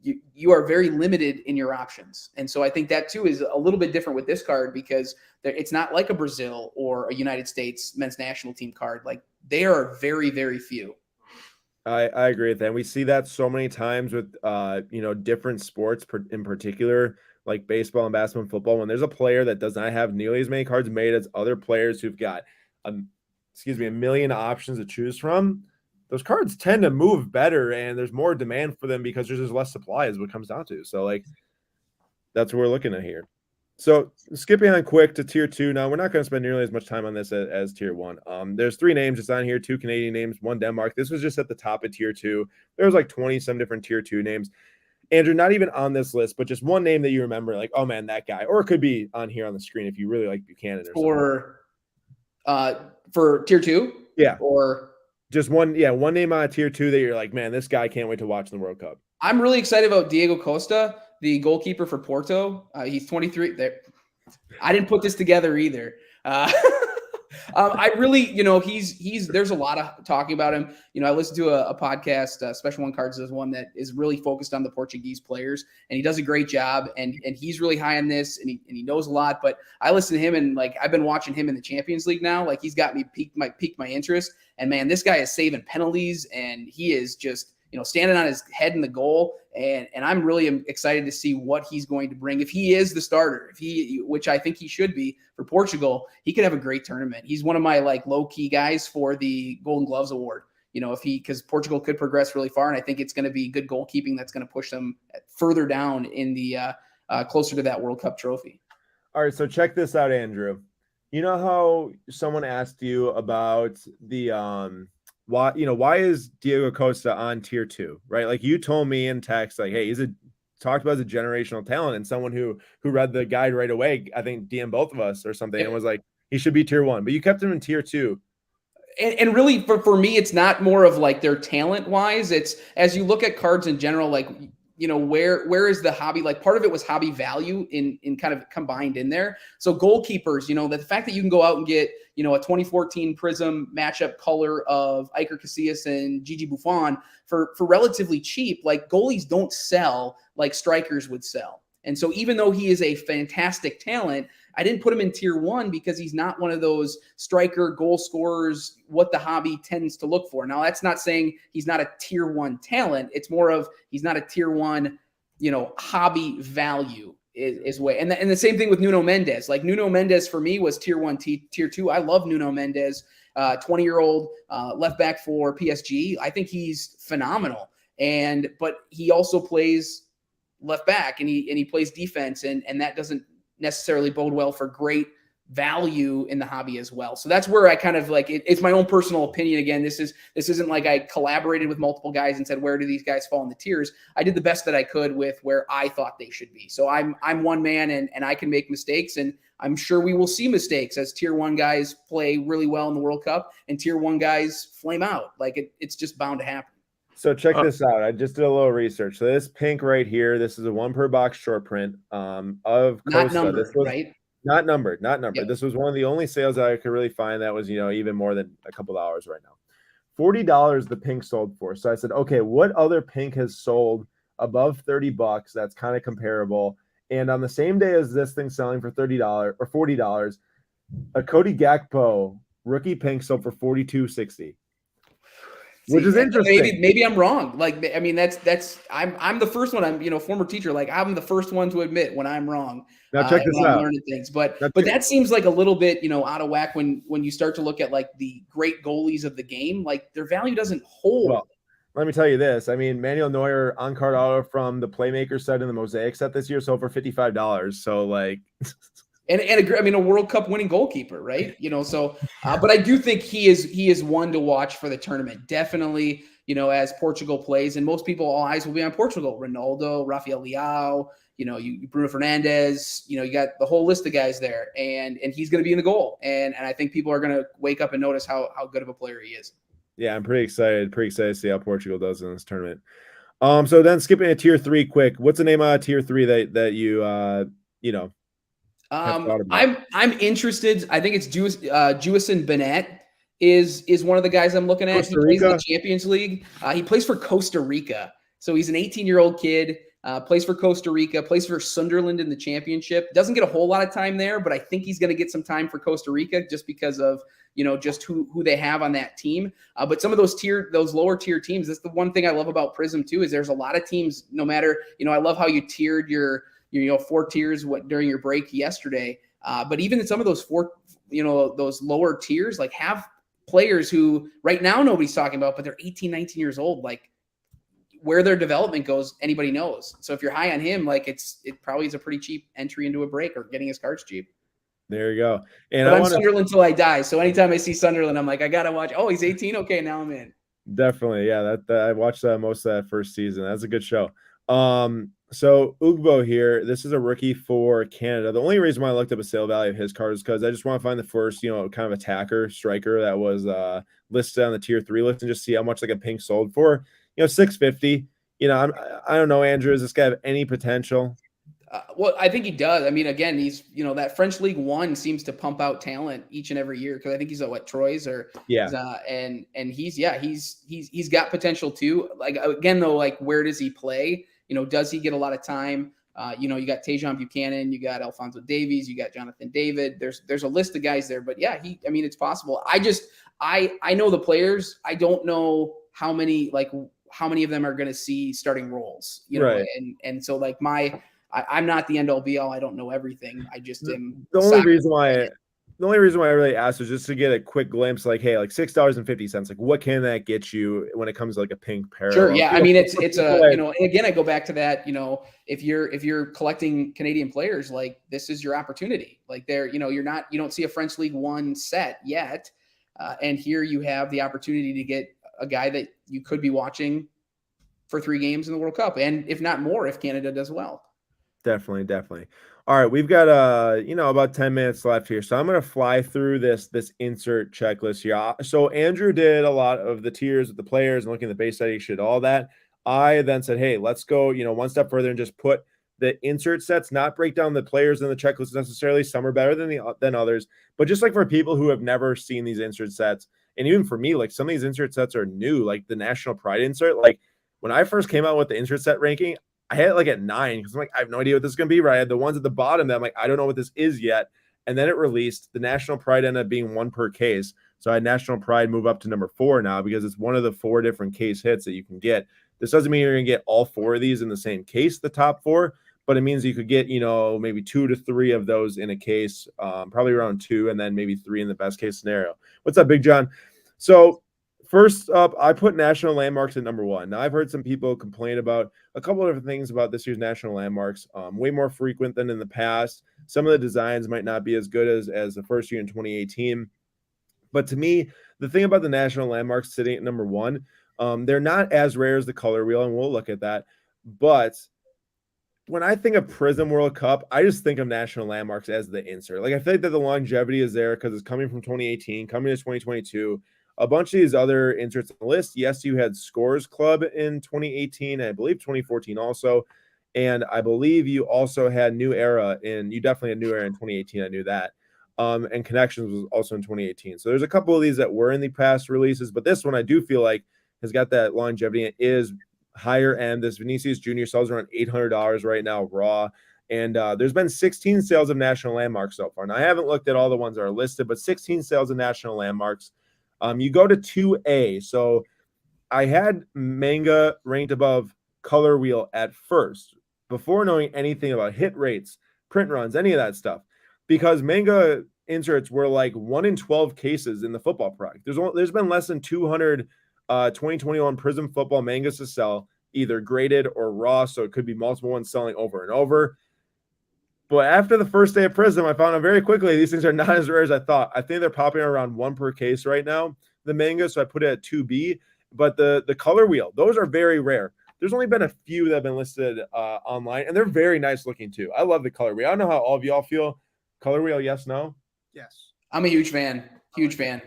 you are very limited in your options. And so I think that too is a little bit different with this card, because it's not like a Brazil or a United States men's national team card. Like, they are very, very few. I agree with that. And we see that so many times with different sports in particular, like baseball and basketball and football, when there's a player that does not have nearly as many cards made as other players who've got a million options to choose from. Those cards tend to move better, and there's more demand for them because there's just less supply is what it comes down to. So, like, that's what we're looking at here. So skipping on quick to tier 2. Now, we're not going to spend nearly as much time on this as tier 1. There's 3 names just on here, 2 Canadian names, 1 Denmark. This was just at the top of tier 2. There was like 20 some different tier 2 names. Andrew, not even on this list, but just one name that you remember, like, oh man, that guy, or it could be on here on the screen if you really like Buchanan or for tier 2. Yeah. Or just one name on a tier 2 that you're like, man, this guy can't wait to watch in the World Cup. I'm really excited about Diego Costa, the goalkeeper for Porto. He's 23. I didn't put this together either. I really, he's there's a lot of talking about him. I listened to a podcast, Special One Cards does one that is really focused on the Portuguese players, and he does a great job, and he's really high on this, and he knows a lot. But I listen to him, and like, I've been watching him in the Champions League now. Like, he's got me piqued my interest, and man, this guy is saving penalties, and he is just standing on his head in the goal. And I'm really excited to see what he's going to bring. If he is the starter, which I think he should be for Portugal, he could have a great tournament. He's one of my like low key guys for the Golden Gloves Award. Because Portugal could progress really far. And I think it's going to be good goalkeeping that's going to push them further down in the closer to that World Cup trophy. All right. So check this out, Andrew. You know how someone asked you about the, why is Diego Costa on tier 2, right? Like, you told me in text, like, hey, talked about as a generational talent, and someone who read the guide right away, I think DM both of us or something, and was like, he should be tier 1, but you kept him in tier 2. And really, for me, it's not more of like their talent wise. It's, as you look at cards in general, like, where is the hobby? Like part of it was hobby value in kind of combined in there. So goalkeepers, the fact that you can go out and get, a 2014 Prizm matchup color of Iker Casillas and Gigi Buffon for relatively cheap, like goalies don't sell like strikers would sell. And so even though he is a fantastic talent, I didn't put him in tier 1 because he's not one of those striker goal scorers, what the hobby tends to look for. Now, that's not saying he's not a tier 1 talent. It's more of he's not a tier 1, hobby value is way. And the same thing with Nuno Mendes. Like Nuno Mendes for me was tier 1, tier 2. I love Nuno Mendes, 20-year-old left back for PSG. I think he's phenomenal. But he also plays left back and he plays defense and that doesn't necessarily bode well for great value in the hobby as well. So that's where I kind of like it's my own personal opinion. Again, this isn't like I collaborated with multiple guys and said, where do these guys fall in the tiers? I did the best that I could with where I thought they should be. So I'm one man and I can make mistakes, and I'm sure we will see mistakes as tier 1 guys play really well in the World Cup and tier 1 guys flame out. Like it's just bound to happen. So check this out. I just did a little research. So this pink right here, this is a 1 per box short print of Costa. Not numbered, this was, right? Not numbered. Yep. This was one of the only sales that I could really find that was, even more than a couple dollars right now. $40 the pink sold for. So I said, okay, what other pink has sold above $30 that's kind of comparable? And on the same day as this thing selling for $30 or $40, a Cody Gakpo rookie pink sold for $42.60. Which is interesting. Maybe I'm wrong. Like, I mean, that's I'm the first one. I'm former teacher. Like I'm the first one to admit when I'm wrong. Now check this out. Learning things, but that seems like a little bit out of whack when you start to look at like the great goalies of the game. Like their value doesn't hold. Well, let me tell you this. I mean, Manuel Neuer on card auto from the Playmaker set in the Mosaic set this year sold for $55. So like. And a World Cup winning goalkeeper, right? But I do think he is one to watch for the tournament. Definitely, as Portugal plays, and most people, all eyes will be on Portugal. Ronaldo, Rafael Leao, Bruno Fernandes, you got the whole list of guys there, and he's going to be in the goal. And I think people are going to wake up and notice how good of a player he is. Yeah, I'm pretty excited to see how Portugal does in this tournament. So then skipping to tier 3 quick. What's the name of tier 3 that you I'm interested. I think it's Jewison Bennett is one of the guys I'm looking at. He plays in the Champions League. He plays for Costa Rica. So he's an 18-year-old kid, plays for Costa Rica, plays for Sunderland in the championship. Doesn't get a whole lot of time there, but I think he's going to get some time for Costa Rica just because of, just who they have on that team. But some of those lower tier teams, that's the one thing I love about Prizm too, is there's a lot of teams, no matter, I love how you tiered your 4 tiers during your break yesterday. But even in some of those those lower tiers, like have players who right now nobody's talking about, but they're 18, 19 years old. Like where their development goes, anybody knows. So if you're high on him, like it probably is a pretty cheap entry into a break or getting his cards cheap. There you go. And I'm Sunderland until I die. So anytime I see Sunderland, I'm like, I got to watch. Oh, he's 18. Okay. Now I'm in. Definitely. Yeah. That I watched most of that first season. That's a good show. So Ugbo here, this is a rookie for Canada. The only reason why I looked up a sale value of his card is because I just want to find the first, kind of attacker striker that was listed on the tier 3 list and just see how much like a pink sold for, $650. I don't know, Andrew, does this guy have any potential? Well, I think he does. I mean, again, he's, that French League 1 seems to pump out talent each and every year because I think he's at Troyes or and he's got potential too. Like again, though, like where does he play? Does he get a lot of time? You got Tajon Buchanan, you got Alphonso Davies, you got Jonathan David. There's a list of guys there, but yeah, it's possible. I know the players. I don't know how many of them are going to see starting roles, right. And so like I'm not the end all be all. I don't know everything. I just am. The only reason why I really asked was just to get a quick glimpse, like, hey, like $6.50, like what can that get you when it comes to like a pink parallel? Sure, yeah. I mean, it's and again, I go back to that. If you're collecting Canadian players, like this is your opportunity. Like you don't see a French League 1 set yet, and here you have the opportunity to get a guy that you could be watching for 3 games in the World Cup, and if not more, if Canada does well. Definitely. All right, we've got about 10 minutes left here, so I'm going to fly through this insert checklist here. So Andrew did a lot of the tiers with the players and looking at the base study sheet, all that. I then said, hey, let's go, one step further and just put the insert sets, not break down the players in the checklist necessarily. Some are better than others, but just like for people who have never seen these insert sets, and even for me, like some of these insert sets are new, like the National Pride insert. Like when I first came out with the insert set ranking, I had it like at 9 because I'm like, I have no idea what this is going to be, right? I had the ones at the bottom that I'm like, I don't know what this is yet. And then it released. The National Pride ended up being 1 per case. So I had National Pride move up to number 4 now because it's one of the 4 different case hits that you can get. This doesn't mean you're going to get all 4 of these in the same case, the top 4, but it means you could get, maybe 2 to 3 of those in a case, probably around 2, and then maybe 3 in the best case scenario. What's up, Big John? So first up, I put National Landmarks at number 1. Now, I've heard some people complain about a couple of different things about this year's National Landmarks, way more frequent than in the past. Some of the designs might not be as good as the first year in 2018. But to me, the thing about the National Landmarks sitting at number 1, they're not as rare as the color wheel, and we'll look at that. But when I think of Prizm World Cup, I just think of National Landmarks as the insert. Like I think that the longevity is there because it's coming from 2018, coming to 2022. A bunch of these other inserts on the list. Yes, you had Scores Club in 2018, and I believe 2014 also. And I believe you also had New Era you definitely had New Era in 2018. I knew that. And Connections was also in 2018. So there's a couple of these that were in the past releases, but this one I do feel like has got that longevity. It is higher end. This Vinicius Jr. sells around $800 right now raw. And there's been 16 sales of National Landmarks so far. Now, I haven't looked at all the ones that are listed, but 16 sales of National Landmarks. You go to 2A. So I had Manga ranked above Color Wheel at first before knowing anything about hit rates, print runs, any of that stuff, because Manga inserts were like 1 in 12 cases in the football product. There's been less than 200 2021 Prizm football mangas to sell, either graded or raw. So it could be multiple ones selling over and over. But after the first day of Prizm, I found out very quickly these things are not as rare as I thought. I think they're popping around 1 per case right now, the manga. So I put it at 2B. But the color wheel, those are very rare. There's only been a few that have been listed online, and they're very nice looking too. I love the color wheel. I don't know how all of y'all feel. Color wheel, yes, no? Yes. I'm a huge fan. Huge fan.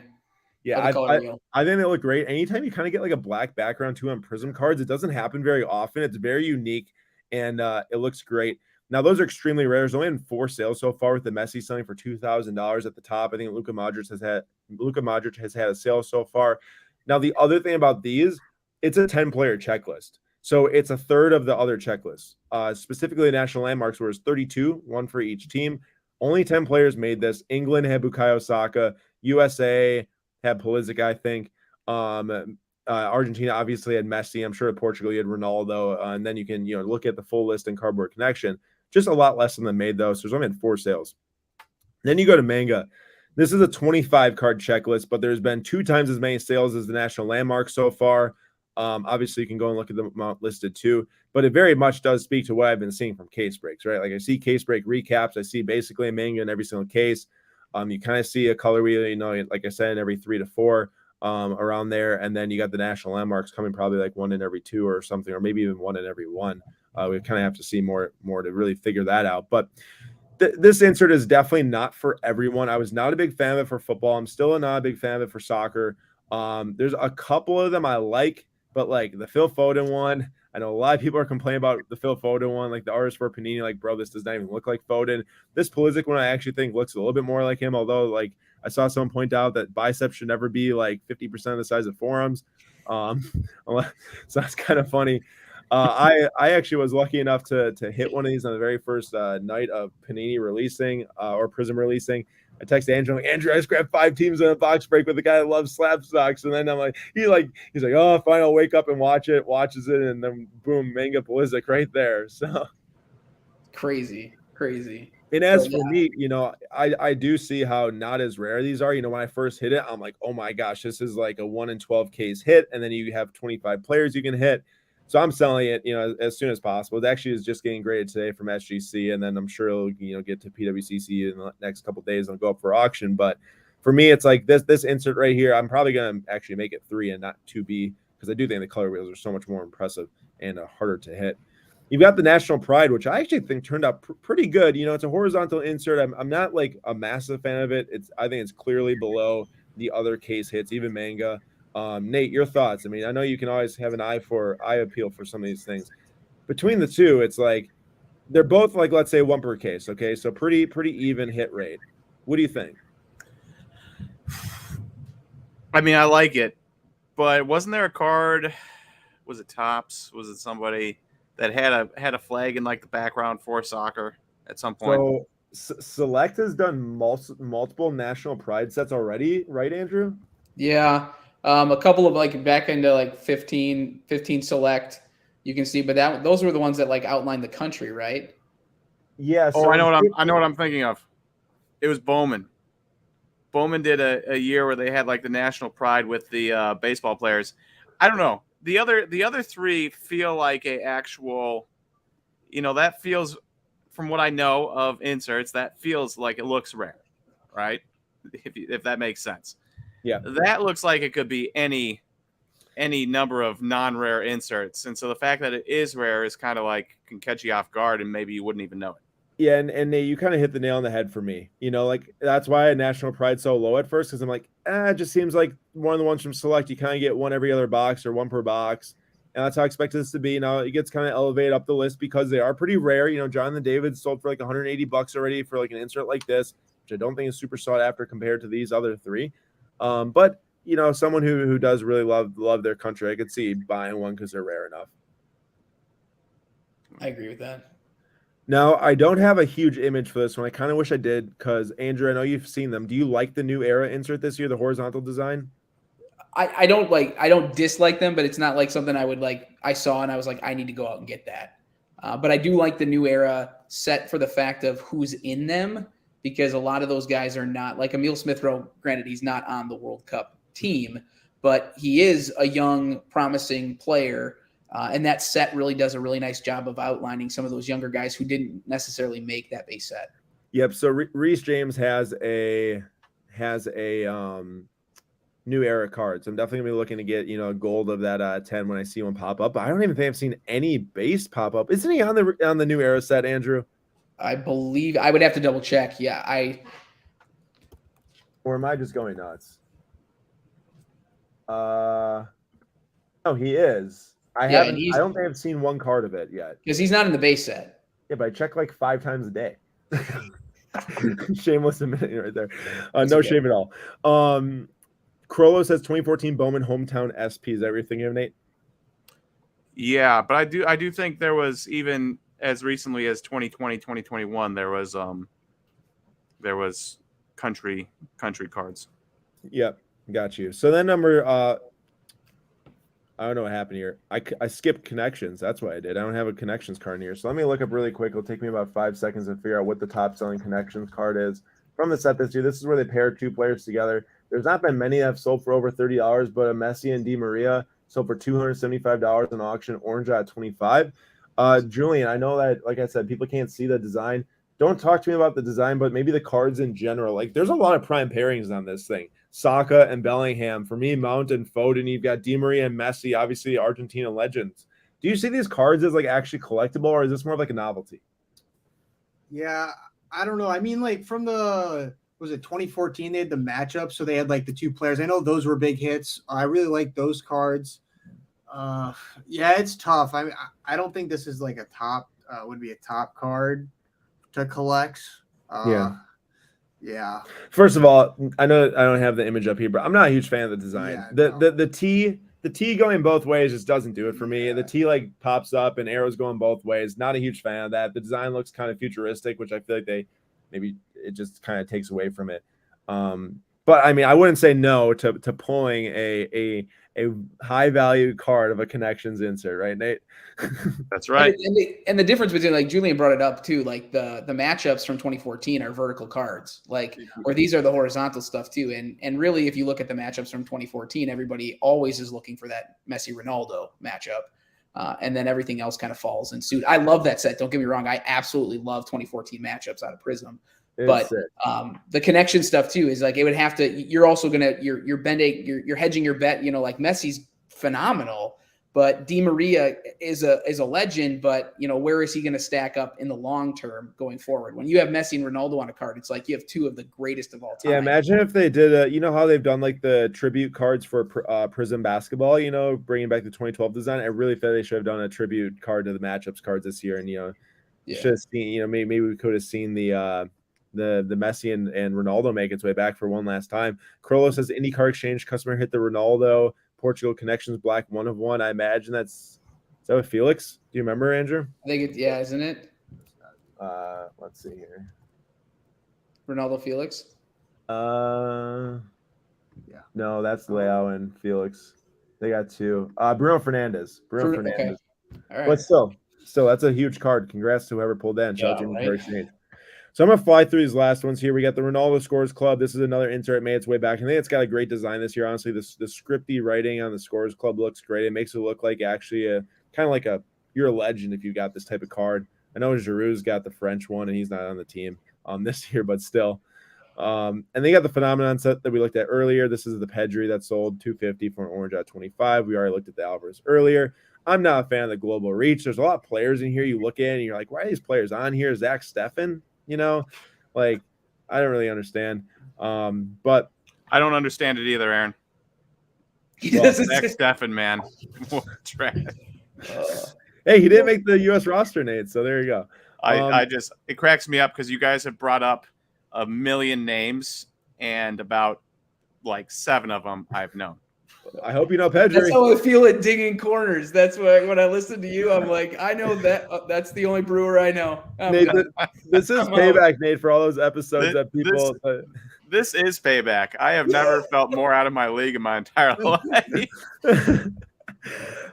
Yeah, I think they look great. Anytime you kind of get like a black background too on Prizm cards, it doesn't happen very often. It's very unique, and it looks great. Now, those are extremely rare. There's only been 4 sales so far, with the Messi selling for $2,000 at the top. I think Luka Modric has had a sale so far. Now, the other thing about these, it's a 10-player checklist. So it's a third of the other checklists. Specifically, National Landmarks, where it's 32, 1 for each team. Only 10 players made this. England had Bukayo Saka. USA had Pulisic, I think. Argentina obviously had Messi. I'm sure at Portugal you had Ronaldo. And then you can look at the full list in Cardboard Connection. Just a lot less than them made, though. So there's only been 4 sales. Then you go to Manga. This is a 25-card checklist, but there's been 2 times as many sales as the National Landmarks so far. Obviously, you can go and look at the amount listed too, but it very much does speak to what I've been seeing from case breaks, right? Like I see case break recaps. I see basically a manga in every single case. You kind of see a color wheel, like I said, in every 3 to 4 around there. And then you got the National Landmarks coming probably like 1 in every 2 or something, or maybe even 1 in every 1. We kind of have to see more to really figure that out. But this insert is definitely not for everyone. I was not a big fan of it for football. I'm still not a big fan of it for soccer. There's a couple of them I like, but like the Phil Foden one, I know a lot of people are complaining about the Phil Foden one, like the artist for Panini, like, bro, this does not even look like Foden. This Pulisic one I actually think looks a little bit more like him, although like I saw someone point out that biceps should never be like 50% of the size of forearms. So that's kind of funny. I actually was lucky enough to hit one of these on the very first night of Panini releasing or Prizm releasing. I texted Andrew, like, Andrew, I just grabbed 5 teams in a box break with a guy that loves SlabStox. And then I'm like, he's like, oh, fine, I'll wake up and watches it, and then boom, Manga Pulisic right there. So crazy. And as for me, I do see how not as rare these are. When I first hit it, I'm like, oh my gosh, this is like a 1 in 12 case hit, and then you have 25 players you can hit. So I'm selling it, as soon as possible. It actually is just getting graded today from SGC, and then I'm sure it'll, get to PWCC in the next couple of days and go up for auction. But for me, it's like this insert right here. I'm probably going to actually make it 3 and not 2B, because I do think the color wheels are so much more impressive and harder to hit. You've got the National Pride, which I actually think turned out pretty good. It's a horizontal insert. I'm not like a massive fan of it. I think it's clearly below the other case hits, even Manga. Nate, your thoughts? I mean, I know you can always have an eye appeal for some of these things. Between the two, it's like they're both like, let's say, one per case. Okay, so pretty even hit rate. What do you think? I mean, I like it, but wasn't there a card? Was it Topps? Was it somebody that had a flag in like the background for soccer at some point? So Select has done multiple national pride sets already, right, Andrew? Yeah. A couple of like back into like 15 Select, you can see, but those were the ones that like outline the country, right? Yeah. Oh, I know what I'm thinking of. It was Bowman. Bowman did a year where they had like the national pride with the baseball players. I don't know. The other three feel like a actual, that feels, from what I know of inserts, that feels like it looks rare, right? If that makes sense. Yeah. That looks like it could be any number of non-rare inserts. And so the fact that it is rare is kind of like can catch you off guard and maybe you wouldn't even know it. Yeah, and Nate, you kind of hit the nail on the head for me. Like that's why I had national pride so low at first, because I'm like, it just seems like one of the ones from Select, you kind of get one every other box or one per box. And that's how I expected this to be. Now it gets kind of elevated up the list because they are pretty rare. Jonathan David sold for like $180 already for like an insert like this, which I don't think is super sought after compared to these other three. But someone who does really love their country, I could see buying one because they're rare enough. I agree with that. Now, I don't have a huge image for this one. I kind of wish I did because, Andrew, I know you've seen them. Do you like the new era insert this year, the horizontal design? I don't dislike them, but it's not like something I saw and I was like, I need to go out and get that. But I do like the new era set for the fact of who's in them, because a lot of those guys are not like Emil Smith-Rowe. Granted, he's not on the World Cup team, but he is a young, promising player. And that set really does a really nice job of outlining some of those younger guys who didn't necessarily make that base set. Yep. So Reese James has a new era card. So I'm definitely gonna be looking to get a gold of that 10 when I see one pop up. But I don't even think I've seen any base pop up. Isn't he on the new era set, Andrew? I believe I would have to double check. Yeah, or am I just going nuts? No, he is. I don't think I've seen one card of it yet. Because he's not in the base set. Yeah, but I check like 5 times a day. Shameless admitting right there. No shame at all. Krolo says 2014 Bowman hometown SP. Is that what you're thinking of, Nate? Yeah, but I do think there was, even as recently as 2020, 2021, there was country cards. Yep, got you. So then I don't know what happened here. I skipped connections. That's what I did. I don't have a connections card in here. So let me look up really quick. It'll take me about 5 seconds to figure out what the top selling connections card is from the set this year. This is where they paired 2 players together. There's not been many that have sold for over $30, but a Messi and Di Maria sold for $275 in auction. Orange at $25. Julian, I know that, like I said, people can't see the design. Don't talk to me about the design, but maybe the cards in general. Like, there's a lot of prime pairings on this thing. Saka and Bellingham. For me, Mount and Foden. You've got Di Maria and Messi, obviously Argentina legends. Do you see these cards as like actually collectible, or is this more of like a novelty? Yeah, I don't know. I mean, like from was it 2014? They had the matchup, so they had like the 2 players. I know those were big hits. I really like those cards. Yeah, it's tough. I mean, I don't think this is like a top would be a top card to collect. Yeah. First of all, I know I don't have the image up here, but I'm not a huge fan of the design. Yeah, the T going both ways just doesn't do it for me. The T like pops up and arrows going both ways. Not a huge fan of that. The design looks kind of futuristic, which I feel like maybe it just kind of takes away from it. But I mean, I wouldn't say no to pulling a high value card of a connections insert, right, Nate? That's right. And the difference between, like Julian brought it up too, like the matchups from 2014 are vertical cards, like, or these are the horizontal stuff too. And really, if you look at the matchups from 2014, everybody always is looking for that Messi Ronaldo matchup. And then everything else kind of falls in suit. I love that set. Don't get me wrong. I absolutely love 2014 matchups out of Prizm. But the connection stuff too is like, it would have to, you're also going to, you're hedging your bet, like Messi's phenomenal, But Di Maria is a legend, but where is he going to stack up in the long term going forward? When you have Messi and Ronaldo on a card, it's like you have two of the greatest of all time. Yeah, imagine if they did how they've done like the tribute cards for Prizm basketball, bringing back the 2012 design. I really feel they should have done a tribute card to the matchups cards this year, and should have seen, maybe we could have seen the Messi and Ronaldo make its way back for one last time. Crollo says IndyCar Exchange customer hit the Ronaldo Portugal Connections Black 1 of 1. I imagine is that with Felix? Do you remember, Andrew? I think isn't it? Let's see here. Ronaldo Felix? Yeah. No, that's Leao and Felix. They got two. Bruno Fernandes. Fernandes. Okay. All right. But still, that's a huge card. Congrats to whoever pulled that. Shout out to right? Exchange. So I'm going to fly through these last ones here. We got the Ronaldo Scores Club. This is another insert. It made its way back. I think it's got a great design this year. Honestly, the scripty writing on the Scores Club looks great. It makes it look like actually you're a legend if you got this type of card. I know Giroud's got the French one, and he's not on the team this year, but still. And they got the Phenomenon set that we looked at earlier. This is the Pedri that sold $250 for an orange at 25. We already looked at the Alvarez earlier. I'm not a fan of the global reach. There's a lot of players in here you look at and you're like, why are these players on here? Zach Steffen? I don't really understand. But I don't understand it either, Aaron. Zach Steffen, man. Trash. Hey, he didn't make the U.S. roster, Nate, so there you go. It cracks me up because you guys have brought up a million names and about like 7 of them I've known. I hope you know Pedri. That's how I feel at digging corners. That's why when I listen to you, I'm like, I know that that's the only brewer I know. Nate, this is payback, Nate, for all those episodes that people. This is payback. I have never felt more out of my league in my entire life.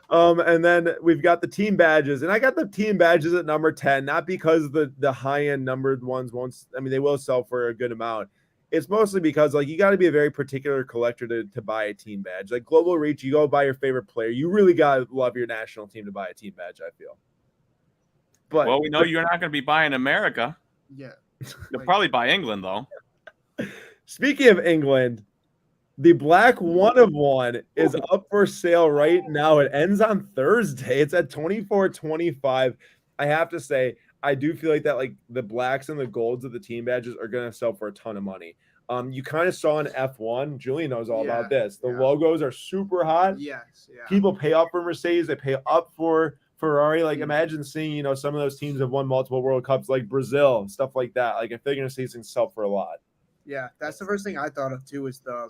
And then we've got the team badges, and I got the team badges at number 10, not because the high-end numbered ones won't. I mean, they will sell for a good amount. It's mostly because you got to be a very particular collector to buy a team badge. Like Global Reach, you go buy your favorite player. You really got to love your national team to buy a team badge, I feel. But we know you're not going to be buying America. Yeah. You'll probably buy England, though. Speaking of England, the Black 1 of 1 is up for sale right now. It ends on Thursday. It's at $24.25. I have to say, I do feel like that the blacks and the golds of the team badges are going to sell for a ton of money. You kind of saw in F1. Julian knows all about this. The logos are super hot. Yes. Yeah. People pay up for Mercedes. They pay up for Ferrari. Imagine seeing, some of those teams have won multiple World Cups, like Brazil, stuff like that. If they're going to see these things sell for a lot. Yeah, that's the first thing I thought of too, is the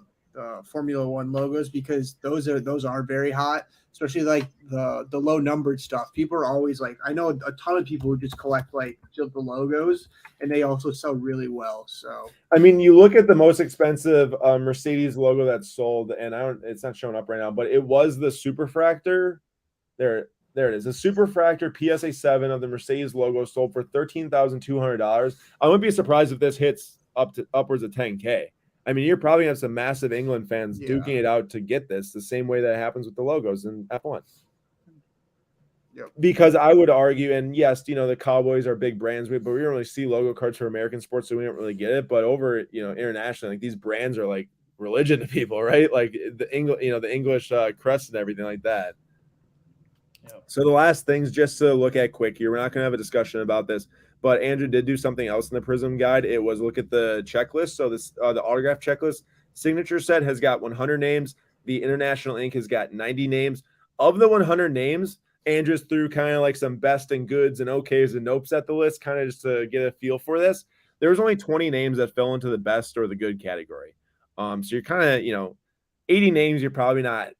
Formula One logos, because those are very hot, especially the low numbered stuff. People are always I know a ton of people who just collect just the logos, and they also sell really well. So I mean, you look at the most expensive Mercedes logo that's sold, and it's not showing up right now, but it was the Superfractor. There it is. The Superfractor PSA 7 of the Mercedes logo sold for $13,200. I wouldn't be surprised if this hits upwards of $10K. I mean, you're probably going to have some massive England fans duking it out to get this, the same way that happens with the logos in F1. Yep. Because I would argue, and yes, the Cowboys are big brands, but we don't really see logo cards for American sports, so we don't really get it. But over, internationally, these brands are religion to people, right? The English crest and everything like that. Yep. So the last things, just to look at quick here, we're not going to have a discussion about this. But Andrew did do something else in the Prizm guide. It was look at the checklist. So this the autograph checklist signature set has got 100 names. The International Ink has got 90 names. Of the 100 names, Andrew threw kind of some best and goods and okays and nopes at the list, kind of just to get a feel for this. There was only 20 names that fell into the best or the good category. So you're kind of, 80 names you're probably not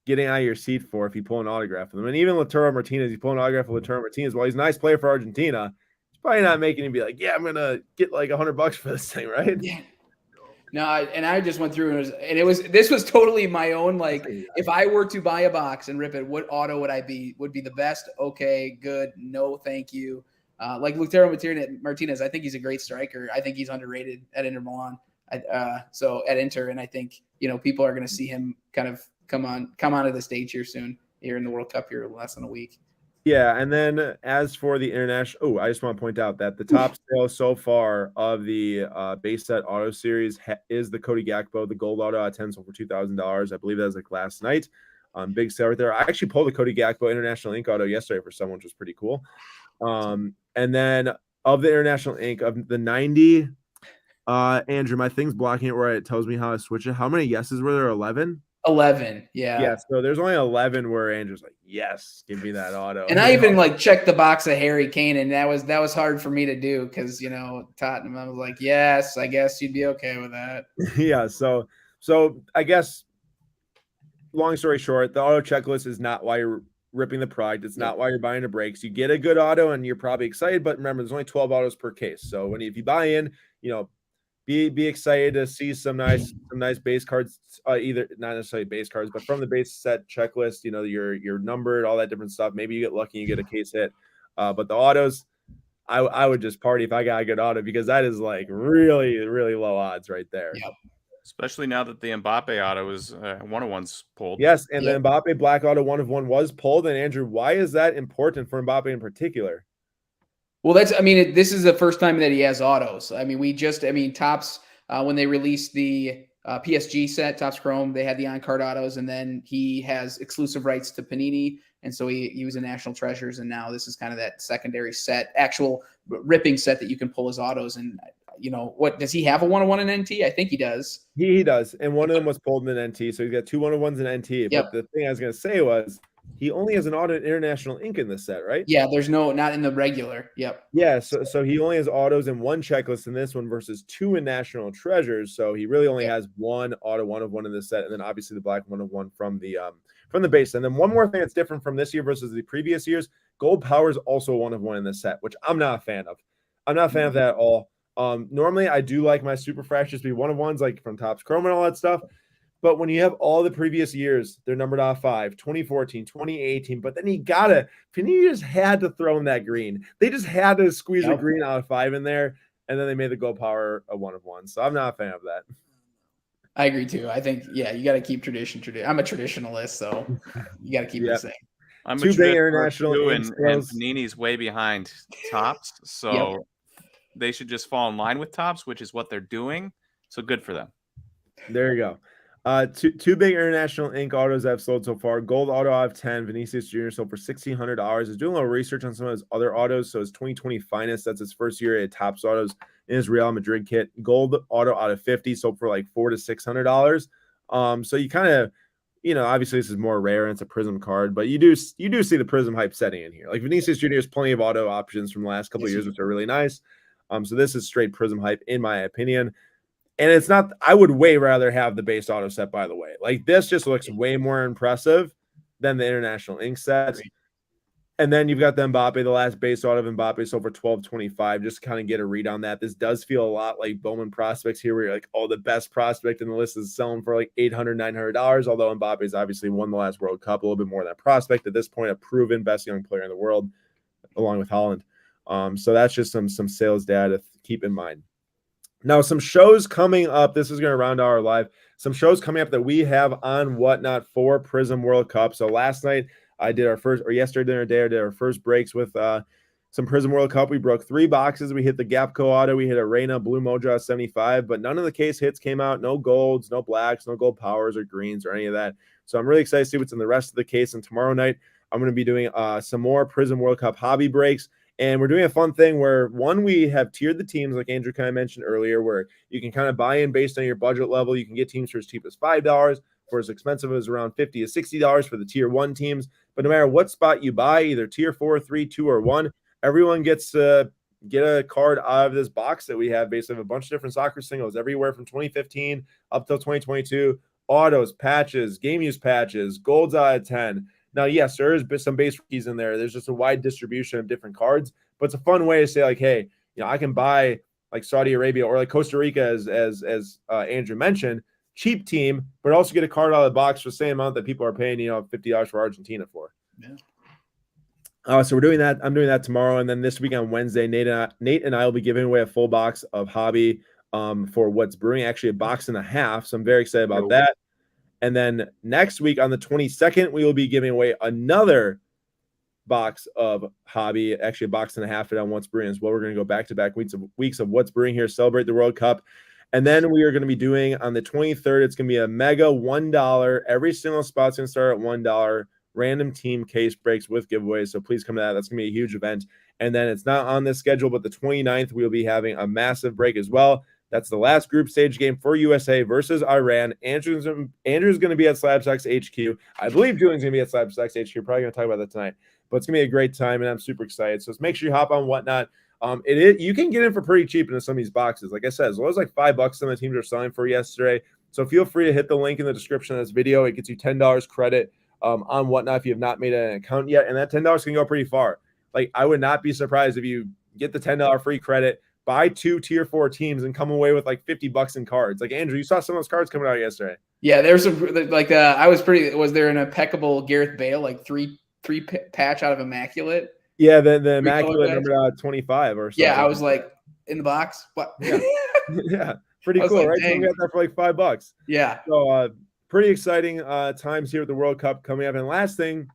getting out of your seat for if you pull an autograph of them. And even Lautaro Martinez, you pull an autograph of Lautaro Martinez, while he's a nice player for Argentina, probably not making him be yeah, I'm gonna get $100 for this thing, right? Yeah. No, I just went through this was totally my own. If I were to buy a box and rip it, what auto would I be? Would be the best? Okay, good. No, thank you. Lautaro Martinez, I think he's a great striker. I think he's underrated at Inter Milan. So at Inter, and I think people are going to see him kind of come onto the stage here soon, here in the World Cup here in less than a week. Yeah, and then as for the international, I just want to point out that the top sale so far of the base set auto series is the Cody Gakpo, the gold auto at 10 sold for $2,000. I believe that was last night. Big sale right there. I actually pulled a Cody Gakpo International Ink auto yesterday for someone, which was pretty cool. And then of the International Ink of the 90, Andrew, my thing's blocking it where it tells me how to switch it. How many yeses were there? 11? 11. Yeah. Yeah. So there's only 11 where Andrew's like, yes, give me that auto. And I even like checked the box of Harry Kane, and that was hard for me to do because Tottenham. I was like, yes, I guess you'd be okay with that. Yeah. So I guess, long story short, the auto checklist is not why you're ripping the product. It's not why you're buying the breaks. You get a good auto and you're probably excited, but remember, there's only 12 autos per case. So if you buy in, be excited to see some nice base cards, either not necessarily base cards, but from the base set checklist. You're numbered, all that different stuff. Maybe you get lucky and you get a case hit. But the autos, I would just party if I got a good auto, because that is like really, really low odds right there. Yep. Especially now that the Mbappe auto is 1-of-1's pulled. Yes, and the Mbappe black auto 1-of-1 was pulled. And Andrew, why is that important for Mbappe in particular? Well, this is the first time that he has autos. Topps, when they released the PSG set, Topps Chrome, they had the on-card autos, and then he has exclusive rights to Panini, and so he was in National Treasures, and now this is kind of that secondary set, actual ripping set that you can pull his autos. And what does he have, a 1-of-1 in NT? I think he does. He does, and one of them was pulled in NT, so he's got 2 1-of-1s in NT. But the thing I was going to say was, he only has an auto in International Ink in this set, right? Yeah, there's not in the regular. Yep. Yeah, so he only has autos in one checklist in this one versus 2 in National Treasures. So he really only has one auto 1-of-1 in this set, and then obviously the black 1-of-1 from the base. And then one more thing that's different from this year versus the previous years: Gold Power is also 1-of-1 in this set, which I'm not a fan of. I'm not a fan of that at all. Normally I do like my super fractures to be 1-of-1s, like from Topps Chrome and all that stuff. But when you have all the previous years, they're numbered off 5, 2014, 2018. But then Panini just had to throw in that green. They just had to squeeze a green out of 5 in there. And then they made the Gold Power a 1-of-1. So I'm not a fan of that. I agree too. I think, you got to keep tradition. I'm a traditionalist, so you got to keep it the same. I'm a big international too, and Panini's way behind Topps. So they should just fall in line with Topps, which is what they're doing. So good for them. There you go. Two big International Ink autos I've sold so far. Gold auto out of 10, Vinicius Jr. sold for $1,600. I was doing a little research on some of his other autos. So his 2020 finest, that's his first year at Topps Autos in his Real Madrid kit. Gold auto out of 50 sold for like $400 to $600. So you kind of, obviously this is more rare and it's a Prizm card, but you do see the Prizm hype setting in here. Like Vinicius Jr. has plenty of auto options from the last couple of years, which are really nice. So this is straight Prizm hype in my opinion. And it's not, I would way rather have the base auto set, by the way. Like this just looks way more impressive than the International Ink set. And then you've got the Mbappe, the last base auto of Mbappe sold for $1,225. Just to kind of get a read on that. This does feel a lot like Bowman prospects here, where you're like, the best prospect in the list is selling for like $800, $900. Although Mbappe's obviously won the last World Cup, a little bit more than a prospect at this point, a proven best young player in the world, along with Holland. So that's just some sales data to keep in mind. Now, some shows coming up. This is going to round out our live. Some shows coming up that we have on Whatnot for Prizm World Cup. So last night I did yesterday I did our first breaks with some Prizm World Cup. We broke 3 boxes. We hit the Gapco auto. We hit a Reina Blue Mojo 75, but none of the case hits came out. No golds, no blacks, no gold powers or greens or any of that. So I'm really excited to see what's in the rest of the case. And tomorrow night I'm going to be doing some more Prizm World Cup hobby breaks. And we're doing a fun thing where, we have tiered the teams, like Andrew kind of mentioned earlier, where you can kind of buy in based on your budget level. You can get teams for as cheap as $5, for as expensive as around $50 to $60 for the tier 1 teams. But no matter what spot you buy, either tier 4, 3, 2, or 1, everyone gets to get a card out of this box that we have, basically of a bunch of different soccer singles, everywhere from 2015 up till 2022, autos, patches, game use patches, golds out of 10. Now, yes, there is some base rookies in there. There's just a wide distribution of different cards, but it's a fun way to say, like, hey, I can buy like Saudi Arabia or like Costa Rica, as Andrew mentioned, cheap team, but also get a card out of the box for the same amount that people are paying, $50 for Argentina for. Yeah. So we're doing that. I'm doing that tomorrow, and then this week on Wednesday, Nate and I will be giving away a full box of hobby for What's Brewing, actually a box and a half. So I'm very excited about that. And then next week on the 22nd, we will be giving away another box of hobby, actually a box and a half on What's Brewing as well. We're going to go back-to-back weeks of What's Brewing here, celebrate the World Cup. And then we are going to be doing on the 23rd, it's going to be a mega $1. Every single spot's going to start at $1. Random team case breaks with giveaways. So please come to that. That's going to be a huge event. And then it's not on this schedule, but the 29th, we'll be having a massive break as well. That's the last group stage game for USA versus Iran. Andrew's going to be at SlabStox HQ. I believe Julian's going to be at SlabStox HQ. Probably going to talk about that tonight. But it's going to be a great time, and I'm super excited. So make sure you hop on Whatnot. You can get in for pretty cheap into some of these boxes. Like I said, as low as like $5 some of the teams are selling for yesterday. So feel free to hit the link in the description of this video. It gets you $10 credit on Whatnot if you have not made an account yet. And that $10 can go pretty far. Like, I would not be surprised if you get the $10 free credit, buy 2 tier 4 teams, and come away with like $50 in cards. Like, Andrew, you saw some of those cards coming out yesterday. Yeah, there's some like was there an impeccable Gareth Bale, like three patch out of Immaculate? Yeah, the Immaculate number 25 or something. Yeah, I was like, in the box? What? Yeah, yeah, pretty cool, like, right? So we got that for like $5. Yeah. So pretty exciting times here at the World Cup coming up. And last thing,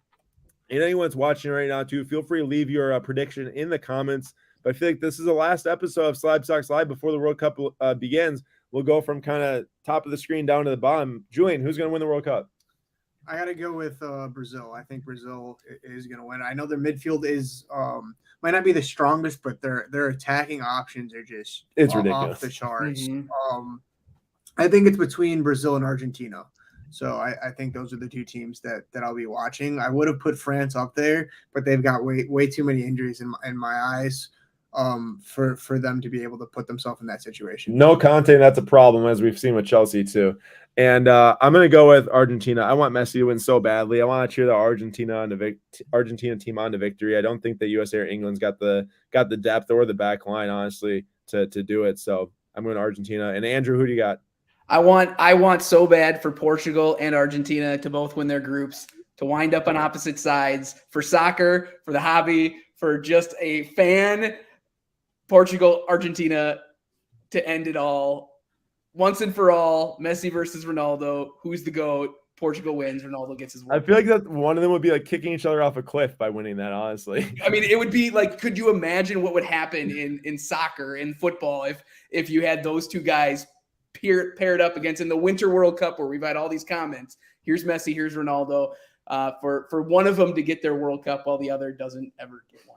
and anyone's watching right now too, feel free to leave your prediction in the comments. But I feel like this is the last episode of SlabStox Live before the World Cup begins. We'll go from kind of top of the screen down to the bottom. Julian, who's going to win the World Cup? I got to go with Brazil. I think Brazil is going to win. I know their midfield is might not be the strongest, but their attacking options are just ridiculous, off the charts. Mm-hmm. I think it's between Brazil and Argentina. So I think those are the two teams that I'll be watching. I would have put France up there, but they've got way too many injuries in my eyes for them to be able to put themselves in that situation. No content, that's a problem, as we've seen with Chelsea too. And I'm going to go with Argentina. I want Messi to win so badly. I want to cheer the Argentina team on to victory. I don't think that USA or England's got the depth or the back line, honestly, to do it. So I'm going to Argentina. And Andrew, who do you got? I want so bad for Portugal and Argentina to both win their groups, to wind up on opposite sides, for soccer, for the hobby, for just a fan. Portugal, Argentina, to end it all. Once and for all, Messi versus Ronaldo. Who's the GOAT? Portugal wins. Ronaldo gets his win. I feel like that one of them would be like kicking each other off a cliff by winning that, honestly. I mean, it would be like, could you imagine what would happen in soccer, in football, if you had those two guys paired up against in the Winter World Cup, where we've had all these comments? Here's Messi, here's Ronaldo, for one of them to get their World Cup while the other doesn't ever get one.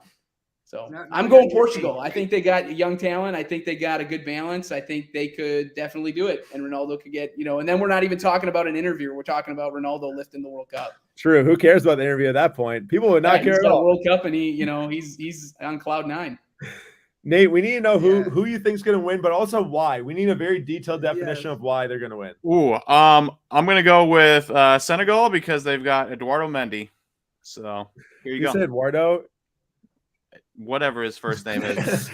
So I'm going Portugal. I think they got young talent. I think they got a good balance. I think they could definitely do it. And Ronaldo could get, and then we're not even talking about an interview. We're talking about Ronaldo lifting the World Cup. True. Who cares about the interview at that point? People would not care at all. World Cup, and he's on cloud 9. Nate, we need to know who you think's going to win, but also why. We need a very detailed definition of why they're going to win. Ooh, I'm going to go with Senegal because they've got Eduardo Mendy. So here you go. You said Eduardo? Whatever his first name is.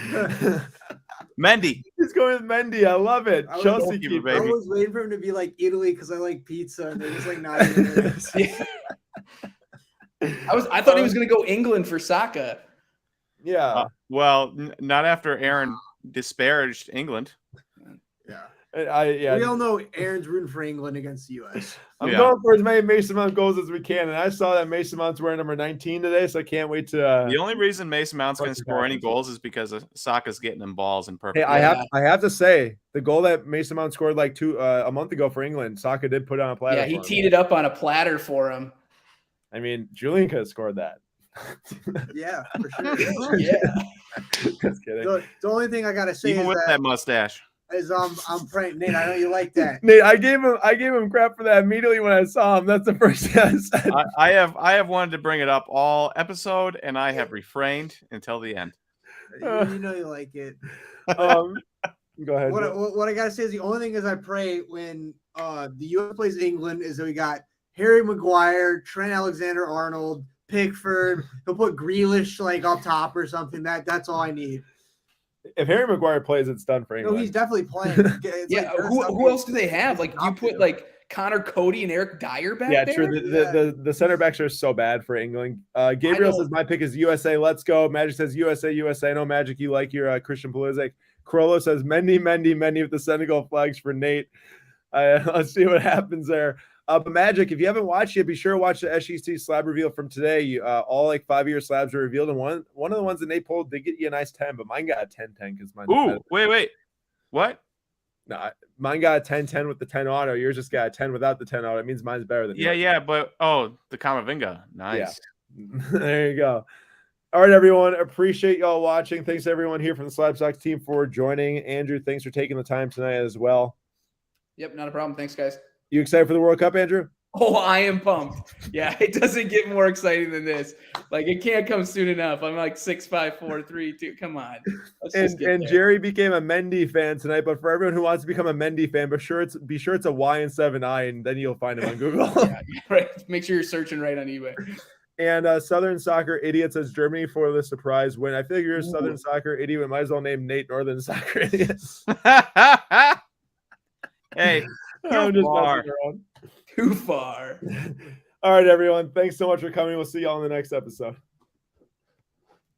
Mendy. He's going with Mendy. I love it. Chelsea keeper, baby. I was waiting for him to be like Italy because I like pizza, and they're just like not even I thought he was going to go England for Saka. Yeah. Well, not after Aaron disparaged England. Yeah. We all know Aaron's rooting for England against the U.S. I'm going for as many Mason Mount goals as we can, and I saw that Mason Mount's wearing number 19 today, so I can't wait to. The only reason Mason Mount's going to score any goals is because Saka's getting him balls and perfect. Hey, I have to say the goal that Mason Mount scored like a month ago for England, Saka did put on a platter. Yeah, he teed it up on a platter for him. I mean, Julian could have scored that. Yeah, for sure. Yeah. Just kidding. The only thing I gotta say even is with that mustache. Is I'm praying, Nate. I know you like that. Nate, I gave him crap for that immediately when I saw him. That's the first thing I said. I have wanted to bring it up all episode, and I have refrained until the end. You know you like it. Go ahead. What I gotta say is the only thing is I pray when the U.S. plays England is that we got Harry Maguire, Trent Alexander-Arnold, Pickford. He'll put Grealish like up top or something. That's all I need. If Harry Maguire plays, it's done for England. No, he's definitely playing. Yeah, like, who else do they have? Like, you put like Connor Cody and Eric Dyer back there? Yeah, true. The center backs are so bad for England. Gabriel says my pick is USA. Let's go. Magic says USA. No, Magic, you like your Christian Pulisic. Corollo says Mendy with the Senegal flags for Nate. Let's see what happens there. But Magic, if you haven't watched yet, be sure to watch the SEC slab reveal from today. All like 5-year slabs are revealed, and one of the ones that Nate pulled did get you a nice 10, but mine got a 10-10 because mine. Ooh, wait, what? No, mine got a 10-10 with the 10 auto. Yours just got a 10 without the 10 auto. It means mine's better than yours. Yeah, but the Kamavinga. Nice. Yeah. There you go. All right, everyone. Appreciate y'all watching. Thanks to everyone here from the SlabStox team for joining. Andrew, thanks for taking the time tonight as well. Yep, not a problem. Thanks, guys. You excited for the World Cup, Andrew? Oh, I am pumped. Yeah, it doesn't get more exciting than this. Like, it can't come soon enough. I'm like 6, 5, 4, 3, 2. Come on. And Jerry became a Mendy fan tonight. But for everyone who wants to become a Mendy fan, be sure it's a Y and 7I, and then you'll find him on Google. Yeah, right. Make sure you're searching right on eBay. And Southern Soccer Idiot says Germany for the surprise win. I figure you're a Southern Soccer Idiot. We might as well name Nate Northern Soccer Idiots. Hey, I'm just messing around. Too far. All right, everyone. Thanks so much for coming. We'll see y'all in the next episode.